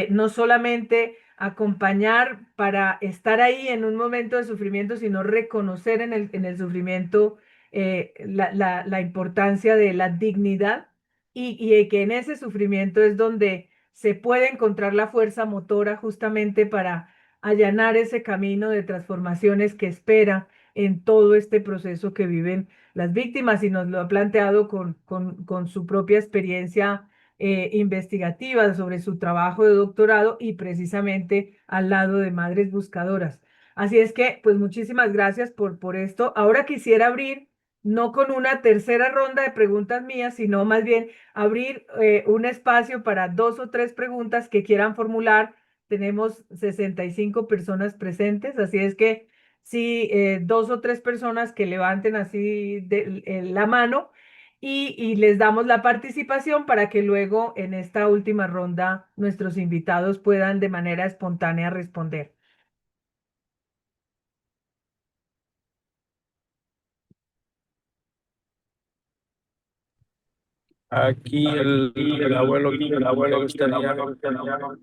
no solamente acompañar para estar ahí en un momento de sufrimiento, sino reconocer en el sufrimiento la importancia de la dignidad y que en ese sufrimiento es donde se puede encontrar la fuerza motora justamente para allanar ese camino de transformaciones que espera en todo este proceso que viven las víctimas y nos lo ha planteado con su propia experiencia investigativa sobre su trabajo de doctorado y precisamente al lado de Madres Buscadoras. Así es que, pues muchísimas gracias por esto. Ahora quisiera abrir, no con una tercera ronda de preguntas mías, sino más bien abrir un espacio para 2 o 3 preguntas que quieran formular. Tenemos 65 personas presentes, así es que si 2 o 3 personas que levanten así la mano y les damos la participación para que luego en esta última ronda nuestros invitados puedan de manera espontánea responder. Aquí el abuelo le gustaría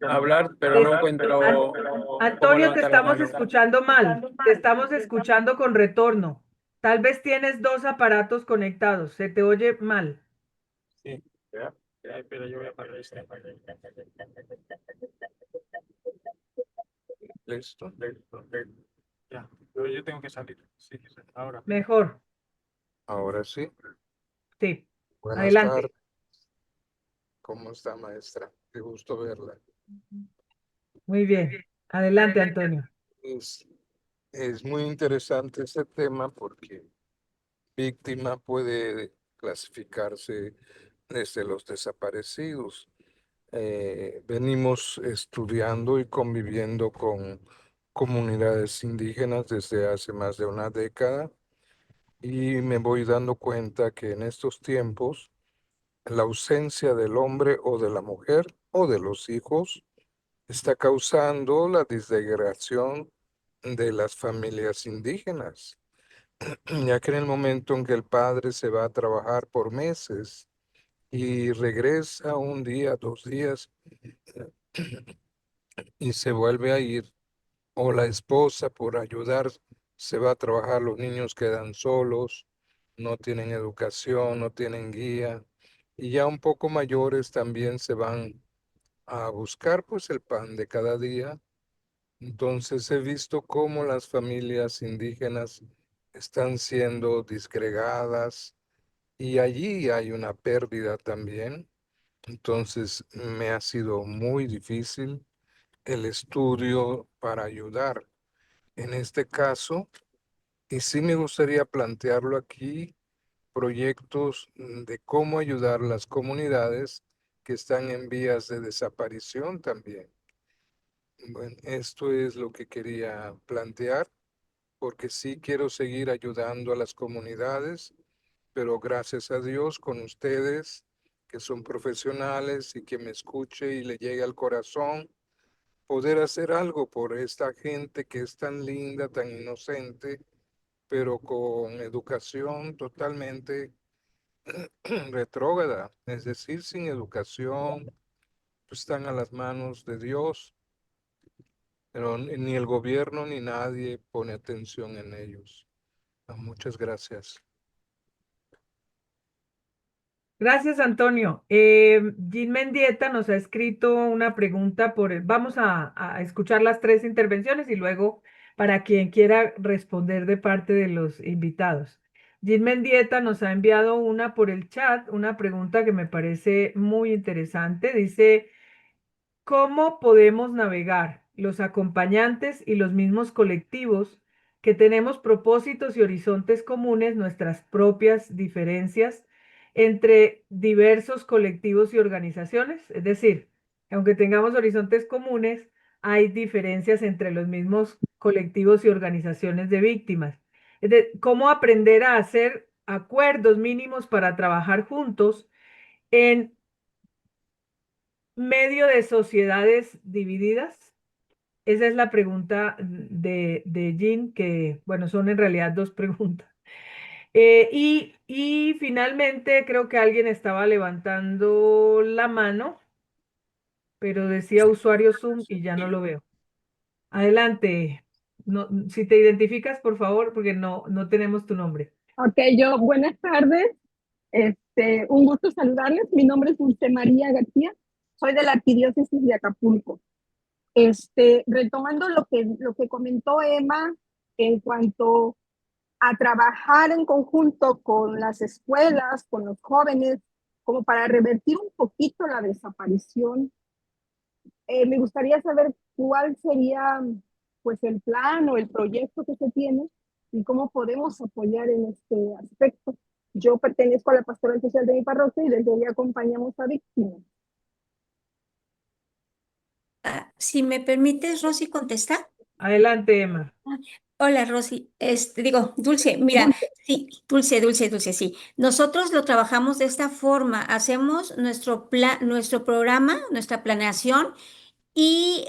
hablar, pero no encuentro cómo Antonio, te levantar la estamos mano. escuchando mal, te estamos escuchando con retorno. Tal vez tienes 2 aparatos conectados, se te oye mal. Sí, ya, pero yo voy a parar este. Listo. Ya, pero yo tengo que salir. Sí, ahora. Mejor, Ahora sí. sí. Buenas Adelante. tardes. ¿Cómo está, maestra? Qué gusto verla. Muy bien. Adelante, Antonio. Es, es muy interesante este tema porque víctima puede clasificarse desde los desaparecidos. Venimos estudiando y conviviendo con comunidades indígenas desde hace más de una década y me voy dando cuenta que en estos tiempos la ausencia del hombre o de la mujer o de los hijos está causando la disgregación de las familias indígenas, ya que en el momento en que el padre se va a trabajar por meses y regresa un día, 2 días y se vuelve a ir, o la esposa por ayudar se va a trabajar, los niños quedan solos, no tienen educación, no tienen guía, y ya un poco mayores también se van a buscar pues el pan de cada día. Entonces he visto cómo las familias indígenas están siendo disgregadas y allí hay una pérdida también. Entonces me ha sido muy difícil el estudio para ayudar en este caso y sí me gustaría plantearlo aquí, proyectos de cómo ayudar a las comunidades que están en vías de desaparición también. Bueno, esto es lo que quería plantear, porque sí quiero seguir ayudando a las comunidades, pero gracias a Dios con ustedes, que son profesionales y que me escuche y le llegue al corazón, poder hacer algo por esta gente que es tan linda, tan inocente, pero con educación totalmente retrógrada, es decir, sin educación, pues están a las manos de Dios, pero ni el gobierno ni nadie pone atención en ellos. Muchas gracias. Gracias, Antonio. Jean Mendieta nos ha escrito una pregunta vamos a escuchar las 3 intervenciones y luego para quien quiera responder de parte de los invitados. Jean Mendieta nos ha enviado una por el chat, una pregunta que me parece muy interesante. Dice, ¿cómo podemos navegar los acompañantes y los mismos colectivos que tenemos propósitos y horizontes comunes, nuestras propias diferencias entre diversos colectivos y organizaciones? Es decir, aunque tengamos horizontes comunes, hay diferencias entre los mismos colectivos y organizaciones de víctimas. ¿Cómo aprender a hacer acuerdos mínimos para trabajar juntos en medio de sociedades divididas? Esa es la pregunta de Jean, que, bueno, son en realidad dos preguntas. Y finalmente creo que alguien estaba levantando la mano, pero decía usuario Zoom y ya no lo veo. Adelante. No, si te identificas, por favor, porque no tenemos tu nombre. Ok, buenas tardes. Un gusto saludarles. Mi nombre es Dulce María García. Soy de la Arquidiócesis de Acapulco. Retomando lo que comentó Emma en cuanto a trabajar en conjunto con las escuelas, con los jóvenes, como para revertir un poquito la desaparición. Me gustaría saber cuál sería pues el plan o el proyecto que se tiene y cómo podemos apoyar en este aspecto. Yo pertenezco a la pastoral social de mi parroquia y desde ahí acompañamos a víctimas. Si me permites, Rosy, contestar. Adelante, Emma. Hola, Rosy. Digo, Dulce, mira, sí, Dulce, sí. Nosotros lo trabajamos de esta forma. Hacemos nuestro plan, nuestro programa, nuestra planeación y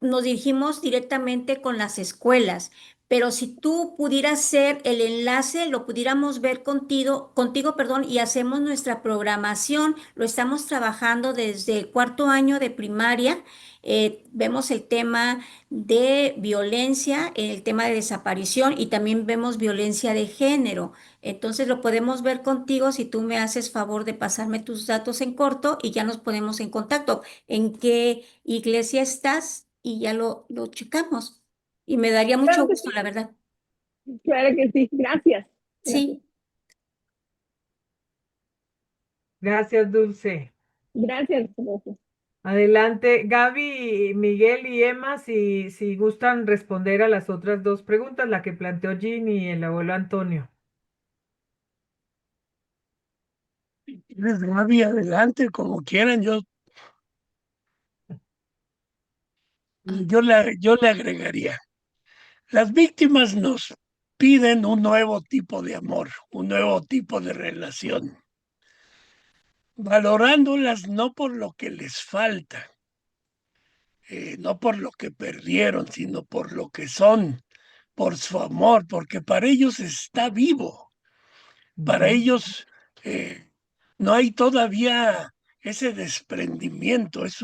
nos dirigimos directamente con las escuelas. Pero si tú pudieras ser el enlace, lo pudiéramos ver perdón, y hacemos nuestra programación. Lo estamos trabajando desde el cuarto año de primaria. Vemos el tema de violencia, el tema de desaparición y también vemos violencia de género. Entonces lo podemos ver contigo si tú me haces favor de pasarme tus datos en corto y ya nos ponemos en contacto. ¿En qué iglesia estás? Y ya lo checamos. Y me daría mucho Claro que gusto, sí, la verdad. claro que sí. Gracias. Gracias. Sí, Gracias, Dulce. Gracias. Gracias. Adelante, Gaby, Miguel y Emma, si gustan responder a las otras dos preguntas, la que planteó Jean y el abuelo Antonio. Les Gaby, adelante, como quieran. Yo le agregaría. Las víctimas nos piden un nuevo tipo de amor, un nuevo tipo de relación, valorándolas no por lo que les falta, no por lo que perdieron, sino por lo que son, por su amor, porque para ellos está vivo, para Ujú. ellos no hay todavía ese desprendimiento, es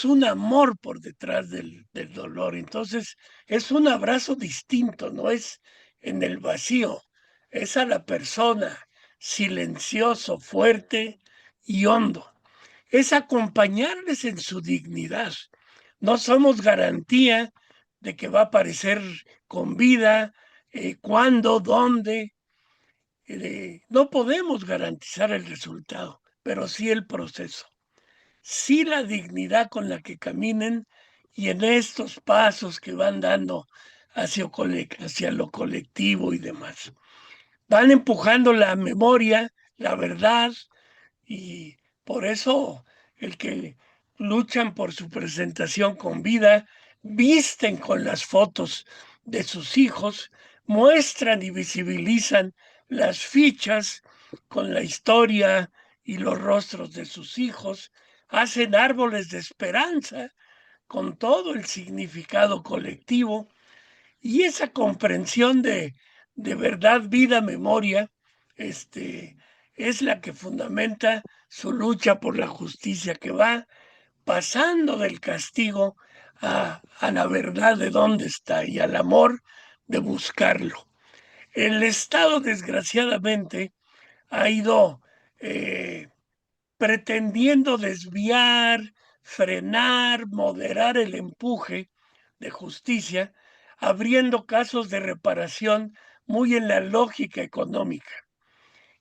un amor por detrás del dolor. Entonces, es un abrazo distinto, no es en el vacío, es a la persona, silencioso, fuerte y hondo. Es acompañarles en su dignidad. No somos garantía de que va a aparecer con vida, cuándo, dónde. No podemos garantizar el resultado, pero sí el proceso, sí la dignidad con la que caminen y en estos pasos que van dando hacia lo colectivo y demás. Van empujando la memoria, la verdad, y por eso el que luchan por su presentación con vida, visten con las fotos de sus hijos, muestran y visibilizan las fichas con la historia y los rostros de sus hijos, hacen árboles de esperanza con todo el significado colectivo y esa comprensión de verdad, vida, memoria, es la que fundamenta su lucha por la justicia, que va pasando del castigo a la verdad de dónde está y al amor de buscarlo. El Estado, desgraciadamente, ha ido pretendiendo desviar, frenar, moderar el empuje de justicia, abriendo casos de reparación muy en la lógica económica.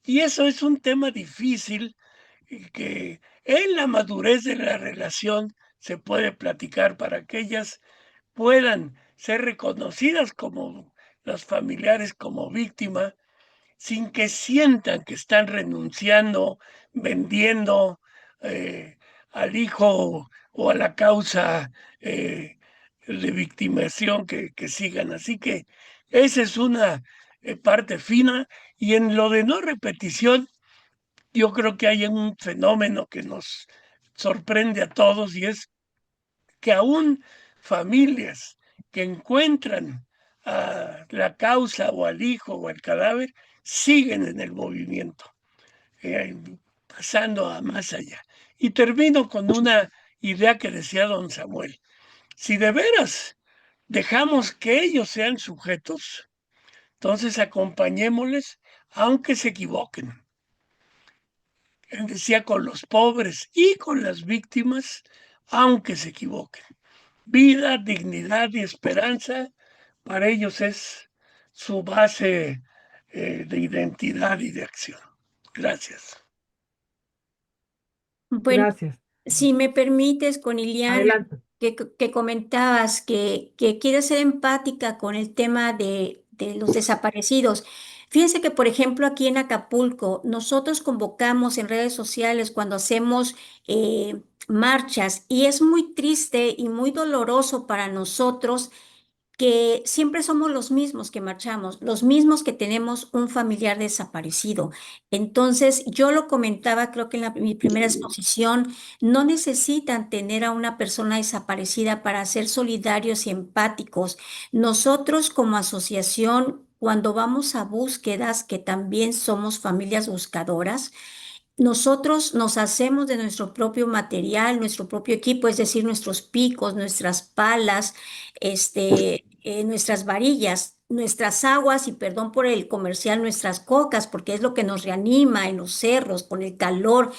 Y eso es un tema difícil que en la madurez de la relación se puede platicar para que ellas puedan ser reconocidas como los familiares como víctima sin que sientan que están renunciando, vendiendo al hijo o a la causa de victimación que sigan. Así que esa es una parte fina. Y en lo de no repetición, yo creo que hay un fenómeno que nos sorprende a todos y es que aún familias que encuentran a la causa o al hijo o al cadáver siguen en el movimiento, pasando a más allá. Y termino con una idea que decía don Samuel. Si de veras dejamos que ellos sean sujetos, entonces acompañémosles aunque se equivoquen. Él decía con los pobres y con las víctimas, aunque se equivoquen. Vida, dignidad y esperanza, para ellos es su base de identidad y de acción. Gracias. Bueno, Gracias. si me permites, con Iliana, Adelante. que comentabas que quieres ser empática con el tema de los desaparecidos. Fíjense que, por ejemplo, aquí en Acapulco, nosotros convocamos en redes sociales cuando hacemos marchas y es muy triste y muy doloroso para nosotros que siempre somos los mismos que marchamos, los mismos que tenemos un familiar desaparecido. Entonces, yo lo comentaba, creo que en mi primera exposición, no necesitan tener a una persona desaparecida para ser solidarios y empáticos. Nosotros como asociación, cuando vamos a búsquedas, que también somos familias buscadoras, nosotros nos hacemos de nuestro propio material, nuestro propio equipo, es decir, nuestros picos, nuestras palas, nuestras varillas, nuestras aguas, y perdón por el comercial, nuestras cocas, porque es lo que nos reanima en los cerros, con el calor.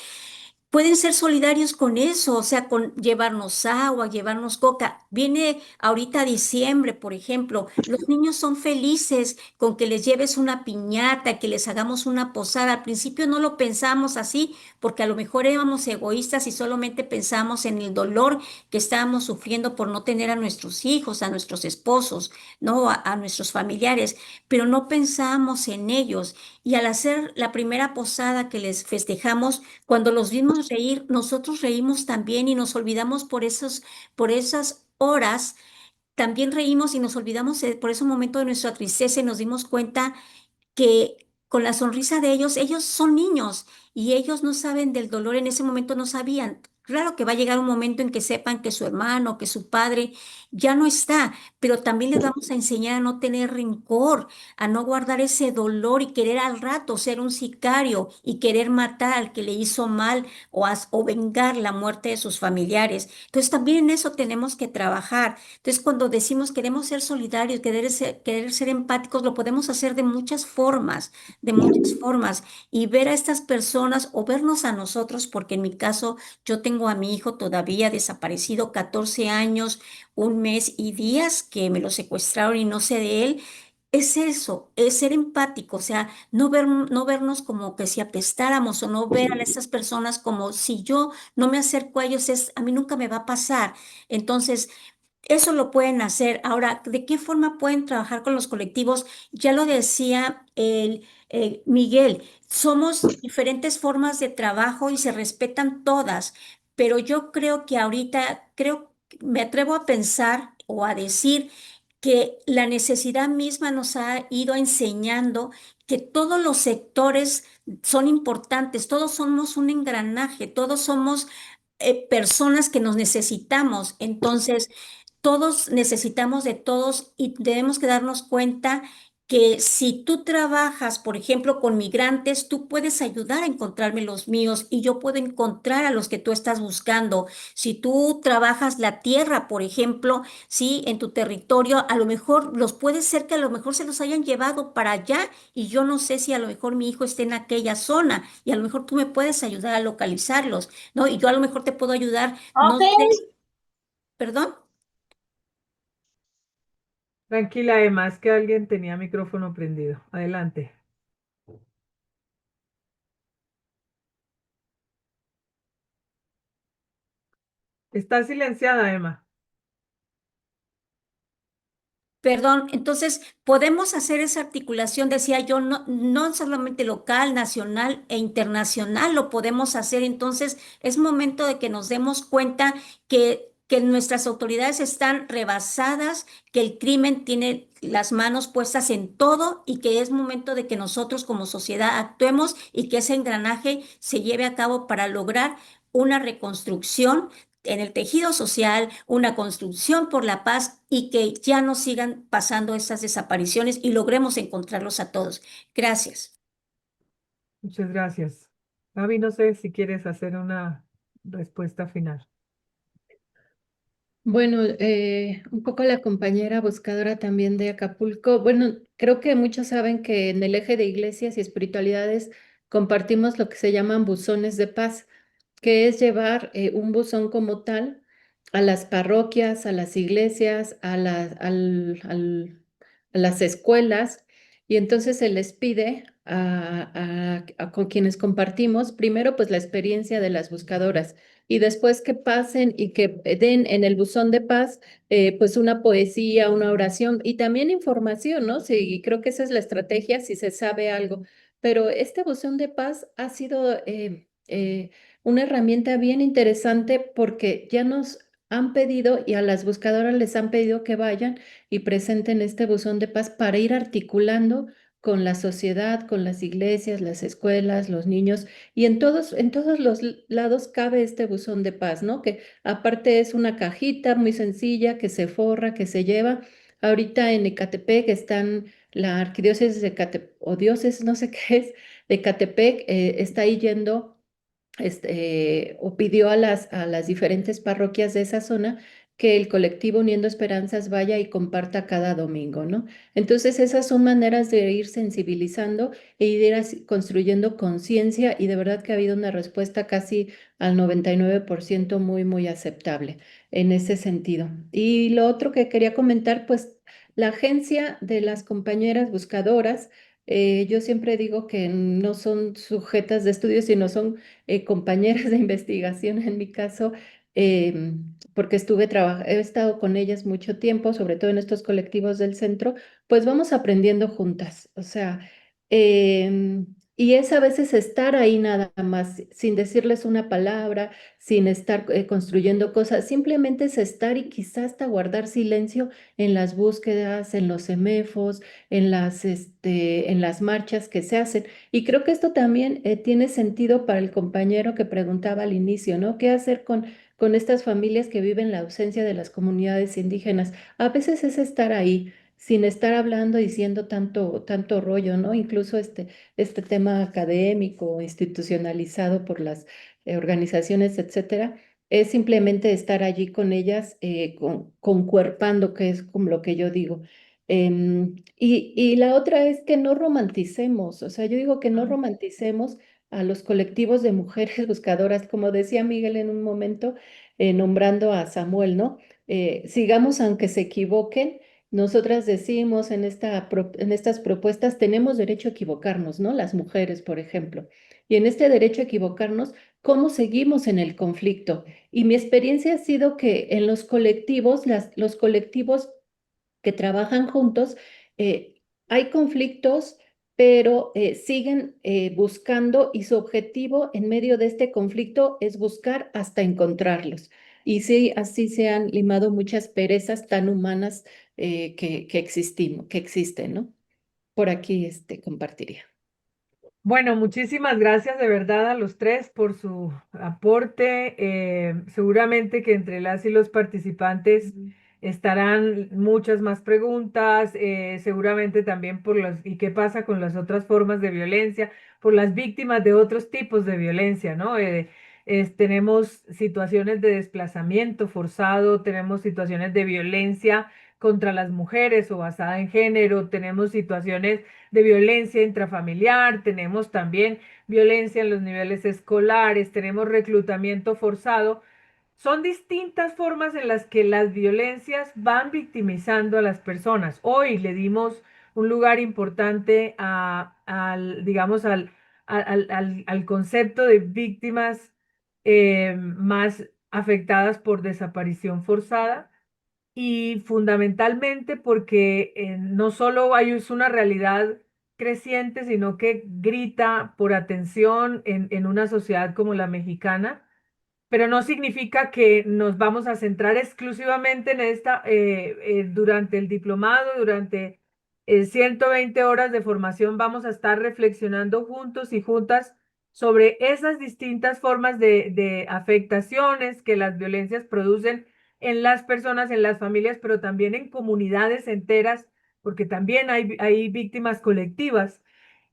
Pueden ser solidarios con eso, o sea, con llevarnos agua, llevarnos coca. Viene ahorita diciembre, por ejemplo, los niños son felices con que les lleves una piñata, que les hagamos una posada. Al principio no lo pensamos así, porque a lo mejor éramos egoístas y solamente pensamos en el dolor que estábamos sufriendo por no tener a nuestros hijos, a nuestros esposos, ¿no? A nuestros familiares, pero no pensábamos en ellos. Y al hacer la primera posada que les festejamos, cuando los vimos reír, nosotros reímos también y nos olvidamos por esas horas, también reímos y nos olvidamos por ese momento de nuestra tristeza y nos dimos cuenta que con la sonrisa de ellos, ellos son niños y ellos no saben del dolor, en ese momento no sabían. Claro que va a llegar un momento en que sepan que su hermano, que su padre ya no está, pero también les vamos a enseñar a no tener rencor, a no guardar ese dolor y querer al rato ser un sicario y querer matar al que le hizo mal o vengar la muerte de sus familiares. Entonces también en eso tenemos que trabajar. Entonces, cuando decimos queremos ser solidarios, querer ser empáticos, lo podemos hacer de muchas formas, y ver a estas personas o vernos a nosotros, porque en mi caso yo tengo a mi hijo todavía desaparecido, 14 años, un mes y días que me lo secuestraron y no sé de él. Es eso, es ser empático, o sea, no vernos como que si apestáramos o no ver a esas personas como si yo no me acerco a ellos, a mí nunca me va a pasar. Entonces, eso lo pueden hacer. Ahora, ¿de qué forma pueden trabajar con los colectivos? Ya lo decía Miguel, somos diferentes formas de trabajo y se respetan todas, pero yo creo que ahorita, me atrevo a pensar o a decir que la necesidad misma nos ha ido enseñando que todos los sectores son importantes, todos somos un engranaje, todos somos personas que nos necesitamos. Entonces, todos necesitamos de todos y debemos que darnos cuenta que si tú trabajas, por ejemplo, con migrantes, tú puedes ayudar a encontrarme los míos y yo puedo encontrar a los que tú estás buscando. Si tú trabajas la tierra, por ejemplo, sí, en tu territorio, a lo mejor puede ser que a lo mejor se los hayan llevado para allá y yo no sé si a lo mejor mi hijo esté en aquella zona y a lo mejor tú me puedes ayudar a localizarlos, ¿no? Y yo a lo mejor te puedo ayudar, no Ok. sé, perdón. Tranquila, Emma, es que alguien tenía micrófono prendido. Adelante. Está silenciada, Emma. Perdón, entonces podemos hacer esa articulación, decía yo, no solamente local, nacional e internacional, lo podemos hacer. Entonces es momento de que nos demos cuenta que nuestras autoridades están rebasadas, que el crimen tiene las manos puestas en todo y que es momento de que nosotros como sociedad actuemos y que ese engranaje se lleve a cabo para lograr una reconstrucción en el tejido social, una construcción por la paz y que ya no sigan pasando estas desapariciones y logremos encontrarlos a todos. Gracias. Muchas gracias. Gaby, no sé si quieres hacer una respuesta final. Bueno, un poco la compañera buscadora también de Acapulco. Bueno, creo que muchos saben que en el eje de iglesias y espiritualidades compartimos lo que se llaman buzones de paz, que es llevar un buzón como tal a las parroquias, a las iglesias, a las escuelas, y entonces se les pide con quienes compartimos, primero pues la experiencia de las buscadoras y después que pasen y que den en el buzón de paz pues una poesía, una oración y también información, ¿no? Sí, y creo que esa es la estrategia si se sabe algo. Pero este buzón de paz ha sido una herramienta bien interesante porque ya nos han pedido y a las buscadoras les han pedido que vayan y presenten este buzón de paz para ir articulando con la sociedad, con las iglesias, las escuelas, los niños, y en todos los lados cabe este buzón de paz, ¿no? Que aparte es una cajita muy sencilla que se forra, que se lleva. Ahorita en Ecatepec están la arquidiócesis de Ecatepec, o diócesis, no sé qué es, de Ecatepec, está ahí yendo o pidió a las diferentes parroquias de esa zona que el colectivo Uniendo Esperanzas vaya y comparta cada domingo, ¿no? Entonces, esas son maneras de ir sensibilizando e ir construyendo conciencia y de verdad que ha habido una respuesta casi al 99% muy, muy aceptable en ese sentido. Y lo otro que quería comentar, pues la agencia de las compañeras buscadoras, yo siempre digo que no son sujetas de estudio, sino son compañeras de investigación en mi caso, porque he estado con ellas mucho tiempo, sobre todo en estos colectivos del centro, pues vamos aprendiendo juntas, o sea, y es a veces estar ahí nada más, sin decirles una palabra, sin estar construyendo cosas, simplemente es estar y quizás hasta guardar silencio en las búsquedas, en los semefos, en las marchas que se hacen. Y creo que esto también tiene sentido para el compañero que preguntaba al inicio, ¿no? ¿Qué hacer con estas familias que viven la ausencia de las comunidades indígenas? A veces es estar ahí, sin estar hablando, diciendo tanto rollo, ¿no? Incluso este tema académico, institucionalizado por las organizaciones, etcétera, es simplemente estar allí con ellas, concuerpando, que es como lo que yo digo. Y la otra es que no romanticemos, o sea, yo digo que no romanticemos a los colectivos de mujeres buscadoras, como decía Miguel en un momento, nombrando a Samuel, ¿no? Sigamos aunque se equivoquen. Nosotras decimos en estas propuestas, tenemos derecho a equivocarnos, ¿no? Las mujeres, por ejemplo. Y en este derecho a equivocarnos, ¿cómo seguimos en el conflicto? Y mi experiencia ha sido que en los colectivos, los colectivos que trabajan juntos, hay conflictos, pero siguen buscando y su objetivo en medio de este conflicto es buscar hasta encontrarlos. Y sí, así se han limado muchas perezas tan humanas que existen, ¿no? Por aquí compartiría. Bueno, muchísimas gracias de verdad a los tres por su aporte. Seguramente que entre las y los participantes estarán muchas más preguntas, seguramente también por ¿y qué pasa con las otras formas de violencia? Por las víctimas de otros tipos de violencia, ¿no? Tenemos situaciones de desplazamiento forzado, tenemos situaciones de violencia contra las mujeres o basada en género, tenemos situaciones de violencia intrafamiliar, tenemos también violencia en los niveles escolares, tenemos reclutamiento forzado. Son distintas formas en las que las violencias van victimizando a las personas. Hoy le dimos un lugar importante digamos, al concepto de víctimas más afectadas por desaparición forzada y fundamentalmente porque no solo es una realidad creciente, sino que grita por atención en una sociedad como la mexicana, pero no significa que nos vamos a centrar exclusivamente en durante el diplomado, durante 120 horas de formación, vamos a estar reflexionando juntos y juntas sobre esas distintas formas de afectaciones que las violencias producen en las personas, en las familias, pero también en comunidades enteras, porque también hay víctimas colectivas.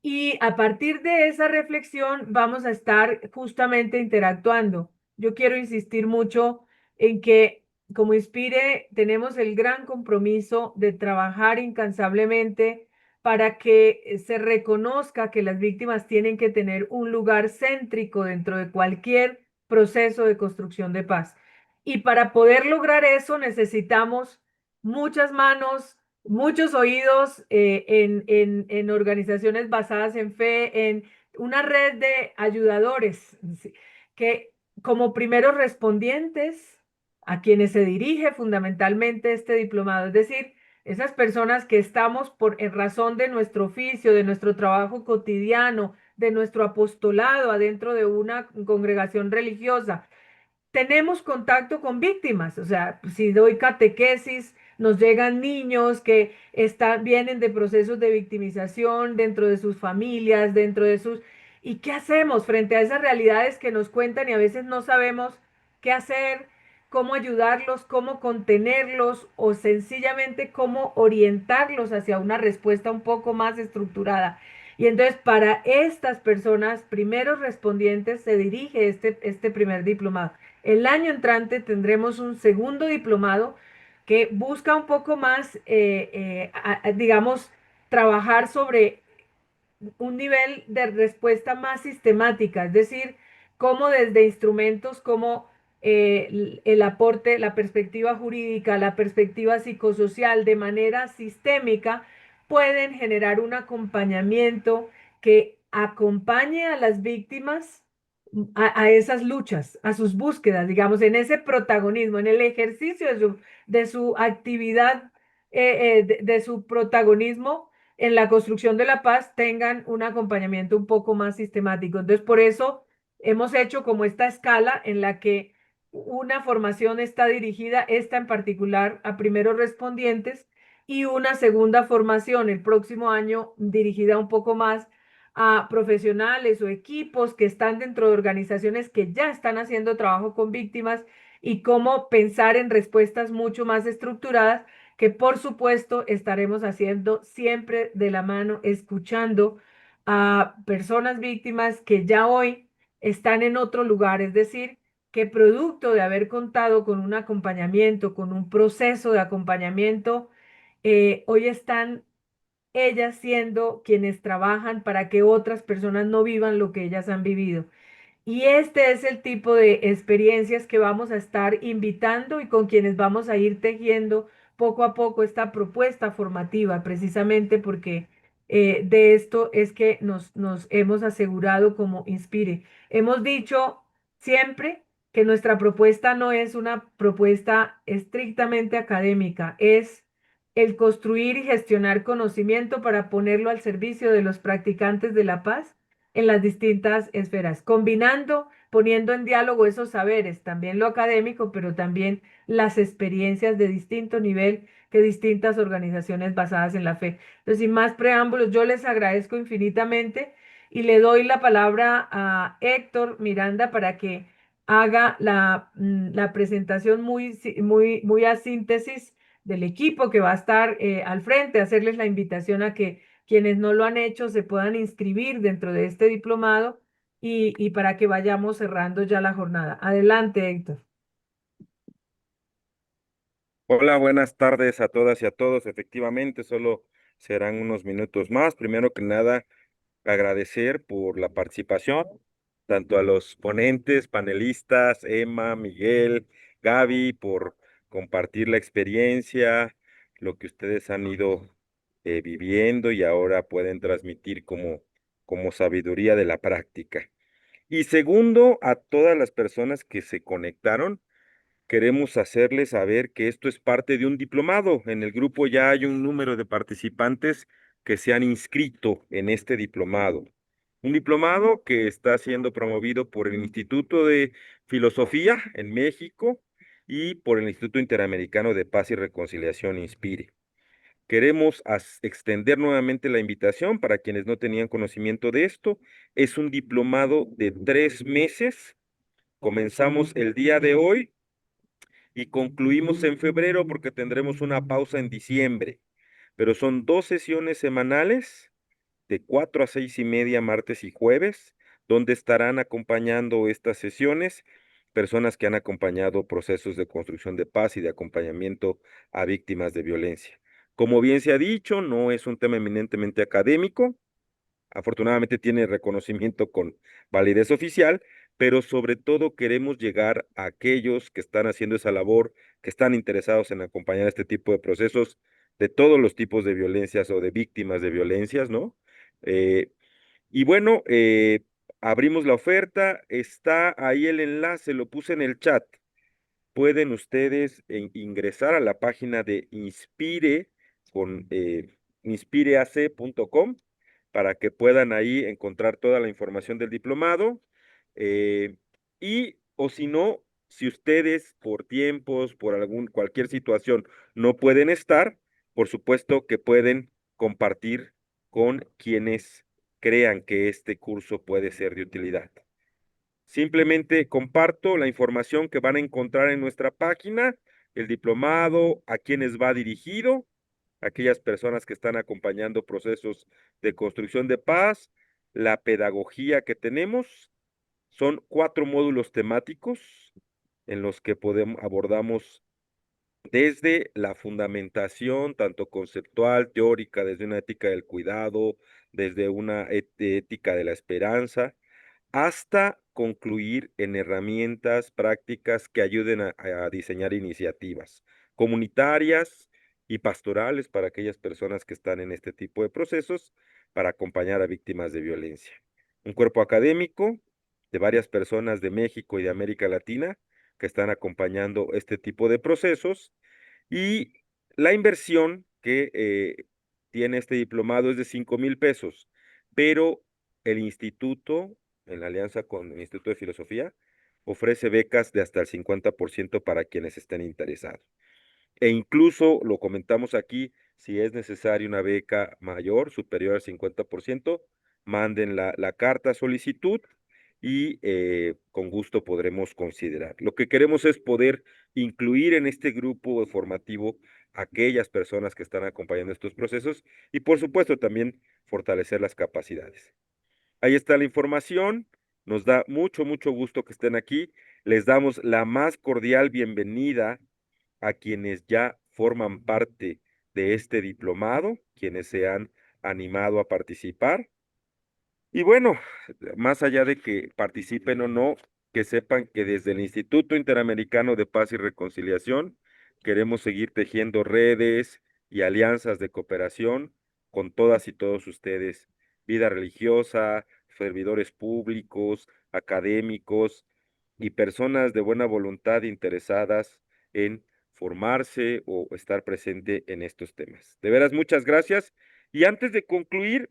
Y a partir de esa reflexión vamos a estar justamente interactuando. Yo quiero insistir mucho en que como Inspire tenemos el gran compromiso de trabajar incansablemente para que se reconozca que las víctimas tienen que tener un lugar céntrico dentro de cualquier proceso de construcción de paz. Y para poder lograr eso necesitamos muchas manos, muchos oídos en organizaciones basadas en fe, en una red de ayudadores que como primeros respondientes a quienes se dirige fundamentalmente este diplomado, es decir, esas personas que estamos en razón de nuestro oficio, de nuestro trabajo cotidiano, de nuestro apostolado adentro de una congregación religiosa, tenemos contacto con víctimas, o sea, si doy catequesis, nos llegan niños que vienen de procesos de victimización dentro de sus familias, dentro de sus... ¿Y qué hacemos frente a esas realidades que nos cuentan y a veces no sabemos qué hacer, cómo ayudarlos, cómo contenerlos o sencillamente cómo orientarlos hacia una respuesta un poco más estructurada? Y entonces para estas personas, primeros respondientes, se dirige este primer diplomado. El año entrante tendremos un segundo diplomado que busca un poco más, digamos, trabajar sobre un nivel de respuesta más sistemática, es decir, cómo desde instrumentos como el aporte, la perspectiva jurídica, la perspectiva psicosocial, de manera sistémica, pueden generar un acompañamiento que acompañe a las víctimas a esas luchas, a sus búsquedas, digamos, en ese protagonismo, en el ejercicio de su actividad, de su protagonismo en la construcción de la paz, tengan un acompañamiento un poco más sistemático. Entonces, por eso hemos hecho como esta escala en la que una formación está dirigida, esta en particular, a primeros respondientes, y una segunda formación el próximo año dirigida un poco más a profesionales o equipos que están dentro de organizaciones que ya están haciendo trabajo con víctimas y cómo pensar en respuestas mucho más estructuradas que por supuesto estaremos haciendo siempre de la mano, escuchando a personas víctimas que ya hoy están en otro lugar, es decir, que producto de haber contado con un acompañamiento, con un proceso de acompañamiento, hoy están ellas siendo quienes trabajan para que otras personas no vivan lo que ellas han vivido. Y este es el tipo de experiencias que vamos a estar invitando y con quienes vamos a ir tejiendo poco a poco esta propuesta formativa, precisamente porque de esto es que nos hemos asegurado como Inspire. Hemos dicho siempre que nuestra propuesta no es una propuesta estrictamente académica, es el construir y gestionar conocimiento para ponerlo al servicio de los practicantes de la paz en las distintas esferas, combinando, poniendo en diálogo esos saberes, también lo académico, pero también las experiencias de distinto nivel que distintas organizaciones basadas en la fe. Entonces, sin más preámbulos, yo les agradezco infinitamente y le doy la palabra a Héctor Miranda para que haga la presentación muy a síntesis del equipo que va a estar al frente, hacerles la invitación a que quienes no lo han hecho se puedan inscribir dentro de este diplomado y para que vayamos cerrando ya la jornada. Adelante, Héctor. Hola, buenas tardes a todas y a todos. Efectivamente, solo serán unos minutos más. Primero que nada, agradecer por la participación, tanto a los ponentes, panelistas, Emma, Miguel, Gaby, por compartir la experiencia, lo que ustedes han ido viviendo y ahora pueden transmitir como sabiduría de la práctica. Y segundo, a todas las personas que se conectaron. Queremos hacerles saber que esto es parte de un diplomado. En el grupo ya hay un número de participantes que se han inscrito en este diplomado. Un diplomado que está siendo promovido por el Instituto de Filosofía en México y por el Instituto Interamericano de Paz y Reconciliación, INSPIRE. Queremos extender nuevamente la invitación para quienes no tenían conocimiento de esto. Es un diplomado de 3 meses. Comenzamos el día de hoy y concluimos en febrero porque tendremos una pausa en diciembre. Pero son 2 sesiones semanales de 4 a 6:30 martes y jueves, donde estarán acompañando estas sesiones personas que han acompañado procesos de construcción de paz y de acompañamiento a víctimas de violencia. Como bien se ha dicho, no es un tema eminentemente académico, afortunadamente tiene reconocimiento con validez oficial, pero sobre todo queremos llegar a aquellos que están haciendo esa labor, que están interesados en acompañar este tipo de procesos de todos los tipos de violencias o de víctimas de violencias, ¿no? Eh, y bueno, abrimos la oferta, está ahí el enlace, lo puse en el chat. Pueden ustedes ingresar a la página de inspireac.com para que puedan ahí encontrar toda la información del diplomado. Y, o si no, si ustedes por tiempos, por cualquier situación no pueden estar, por supuesto que pueden compartir con quienes crean que este curso puede ser de utilidad. Simplemente comparto la información que van a encontrar en nuestra página, el diplomado, a quienes va dirigido, aquellas personas que están acompañando procesos de construcción de paz, la pedagogía que tenemos. Son 4 módulos temáticos en los que abordamos desde la fundamentación, tanto conceptual, teórica, desde una ética del cuidado, desde una ética de la esperanza, hasta concluir en herramientas prácticas que ayuden a diseñar iniciativas comunitarias y pastorales para aquellas personas que están en este tipo de procesos para acompañar a víctimas de violencia. Un cuerpo académico de varias personas de México y de América Latina que están acompañando este tipo de procesos, y la inversión que tiene este diplomado es de 5,000 pesos, pero el instituto, en la alianza con el Instituto de Filosofía, ofrece becas de hasta el 50% para quienes estén interesados. E incluso, lo comentamos aquí, si es necesaria una beca mayor, superior al 50%, manden la carta solicitud y con gusto podremos considerar. Lo que queremos es poder incluir en este grupo formativo a aquellas personas que están acompañando estos procesos y, por supuesto, también fortalecer las capacidades. Ahí está la información. Nos da mucho, mucho gusto que estén aquí. Les damos la más cordial bienvenida a quienes ya forman parte de este diplomado, quienes se han animado a participar. Y bueno, más allá de que participen o no, que sepan que desde el Instituto Interamericano de Paz y Reconciliación queremos seguir tejiendo redes y alianzas de cooperación con todas y todos ustedes, vida religiosa, servidores públicos, académicos y personas de buena voluntad interesadas en formarse o estar presente en estos temas. De veras, muchas gracias. Y antes de concluir,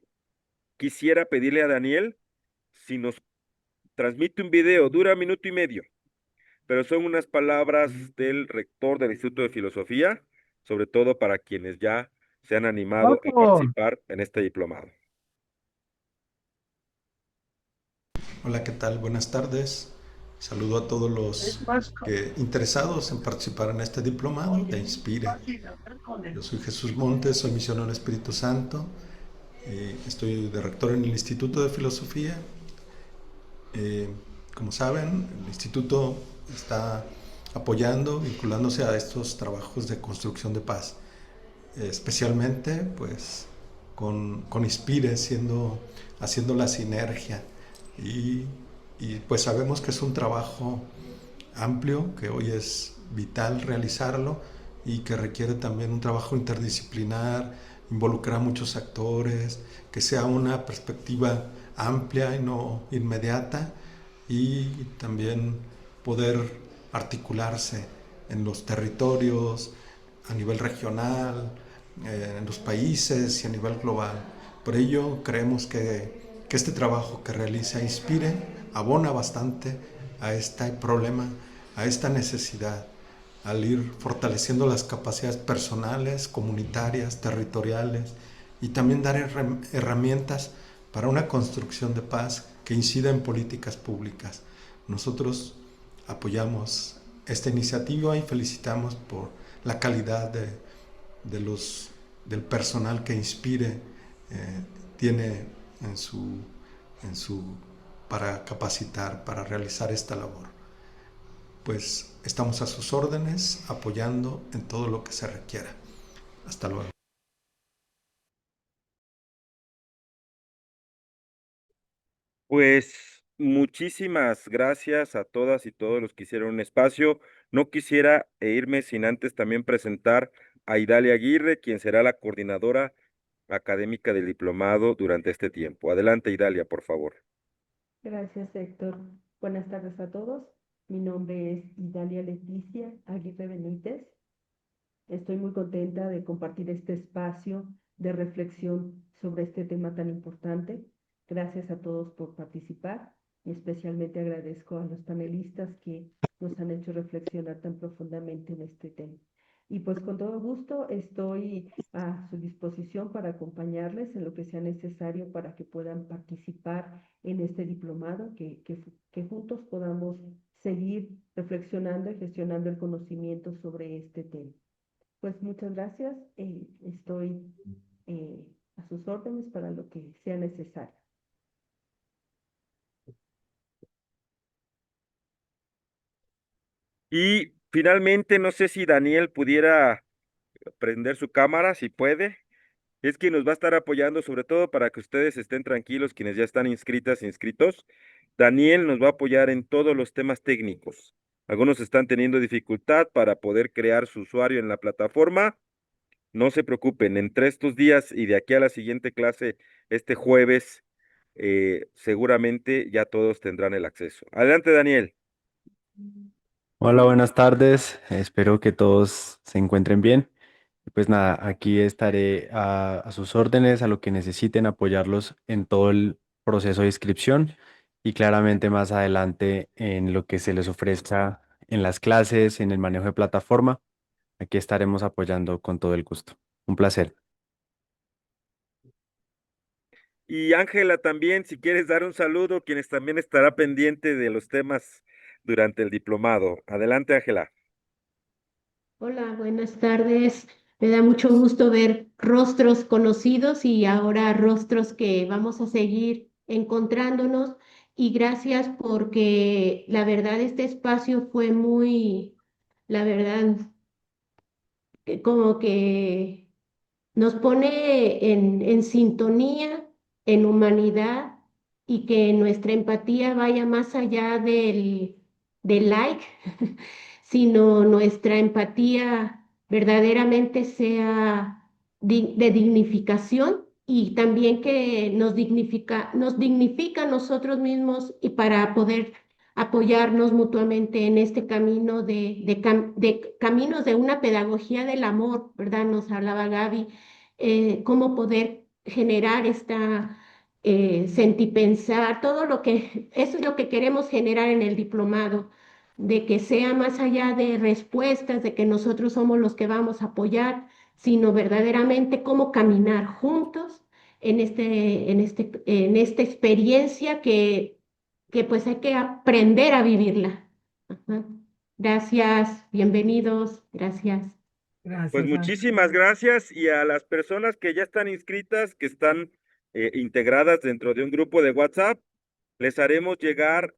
quisiera pedirle a Daniel si nos transmite un video, dura 1 minuto y medio, pero son unas palabras del rector del Instituto de Filosofía, sobre todo para quienes ya se han animado a participar en este diplomado. Hola, ¿qué tal? Buenas tardes. Saludo a todos los interesados en participar en este diplomado de Inspire. Yo soy Jesús Montes, soy misionero Espíritu Santo. Estoy de rector en el Instituto de Filosofía. Como saben, el instituto está apoyando, vinculándose a estos trabajos de construcción de paz, especialmente pues con Inspire, haciendo la sinergia, y pues sabemos que es un trabajo amplio, que hoy es vital realizarlo y que requiere también un trabajo interdisciplinar, involucrar a muchos actores, que sea una perspectiva amplia y no inmediata, y también poder articularse en los territorios, a nivel regional, en los países y a nivel global. Por ello creemos que este trabajo que realiza Inspire abona bastante a este problema, a esta necesidad al ir fortaleciendo las capacidades personales, comunitarias, territoriales, y también dar herramientas para una construcción de paz que incida en políticas públicas. Nosotros apoyamos esta iniciativa y felicitamos por la calidad del personal que Inspire tiene para capacitar, para realizar esta labor. Pues estamos a sus órdenes, apoyando en todo lo que se requiera. Hasta luego. Pues muchísimas gracias a todas y todos los que hicieron un espacio. No quisiera irme sin antes también presentar a Idalia Aguirre, quien será la coordinadora académica del diplomado durante este tiempo. Adelante, Idalia, por favor. Gracias, Héctor. Buenas tardes a todos. Mi nombre es Idalia Leticia Aguirre Benítez. Estoy muy contenta de compartir este espacio de reflexión sobre este tema tan importante. Gracias a todos por participar y especialmente agradezco a los panelistas que nos han hecho reflexionar tan profundamente en este tema. Y pues con todo gusto estoy a su disposición para acompañarles en lo que sea necesario para que puedan participar en este diplomado, que juntos podamos seguir reflexionando y gestionando el conocimiento sobre este tema. Pues muchas gracias. Estoy a sus órdenes para lo que sea necesario. Y finalmente, no sé si Daniel pudiera prender su cámara, si puede. Es quien nos va a estar apoyando, sobre todo para que ustedes estén tranquilos, quienes ya están inscritas, inscritos. Daniel nos va a apoyar en todos los temas técnicos. Algunos están teniendo dificultad para poder crear su usuario en la plataforma. No se preocupen, entre estos días y de aquí a la siguiente clase, este jueves, seguramente ya todos tendrán el acceso. Adelante, Daniel. Hola, buenas tardes. Espero que todos se encuentren bien. Y pues nada, aquí estaré a sus órdenes, a lo que necesiten, apoyarlos en todo el proceso de inscripción y claramente más adelante en lo que se les ofrezca en las clases, en el manejo de plataforma. Aquí estaremos apoyando con todo el gusto. Un placer. Y Ángela también, si quieres dar un saludo, quienes también estará pendiente de los temas durante el diplomado. Adelante, Ángela. Hola, buenas tardes. Me da mucho gusto ver rostros conocidos y ahora rostros que vamos a seguir encontrándonos. Y gracias porque la verdad este espacio fue muy, la verdad, como que nos pone en sintonía, en humanidad y que nuestra empatía vaya más allá del like, sino nuestra empatía verdaderamente sea de dignificación y también que nos dignifica a nosotros mismos y para poder apoyarnos mutuamente en este camino de caminos de una pedagogía del amor, ¿verdad? Nos hablaba Gaby, cómo poder generar esta sentipensar, todo lo que, eso es lo que queremos generar en el diplomado, de que sea más allá de respuestas, de que nosotros somos los que vamos a apoyar, sino verdaderamente cómo caminar juntos en esta experiencia que pues hay que aprender a vivirla. Ajá. Gracias, bienvenidos, gracias. Pues Gracias, Ángela. muchísimas gracias y a las personas que ya están inscritas, que están integradas dentro de un grupo de WhatsApp, les haremos llegar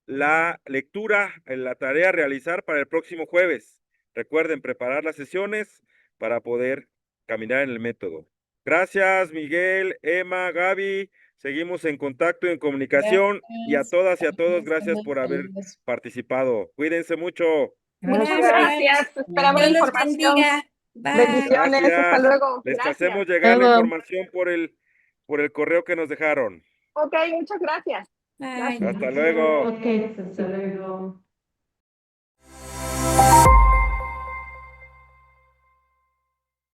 la lectura, la tarea a realizar para el próximo jueves. Recuerden preparar las sesiones para poder caminar en el método. Gracias, Miguel, Emma, Gaby. Seguimos en contacto y en comunicación. Y a todas y a todos, gracias por haber participado. Cuídense mucho. Muchas Gracias. gracias. Esperamos Dios los información. bendiga. Bye. Bendiciones. Hasta Gracias. luego. Les Gracias. hacemos llegar la Luego. información por el correo que nos dejaron. Ok, muchas gracias. Bye. Gracias. Hasta luego. Ok, hasta luego.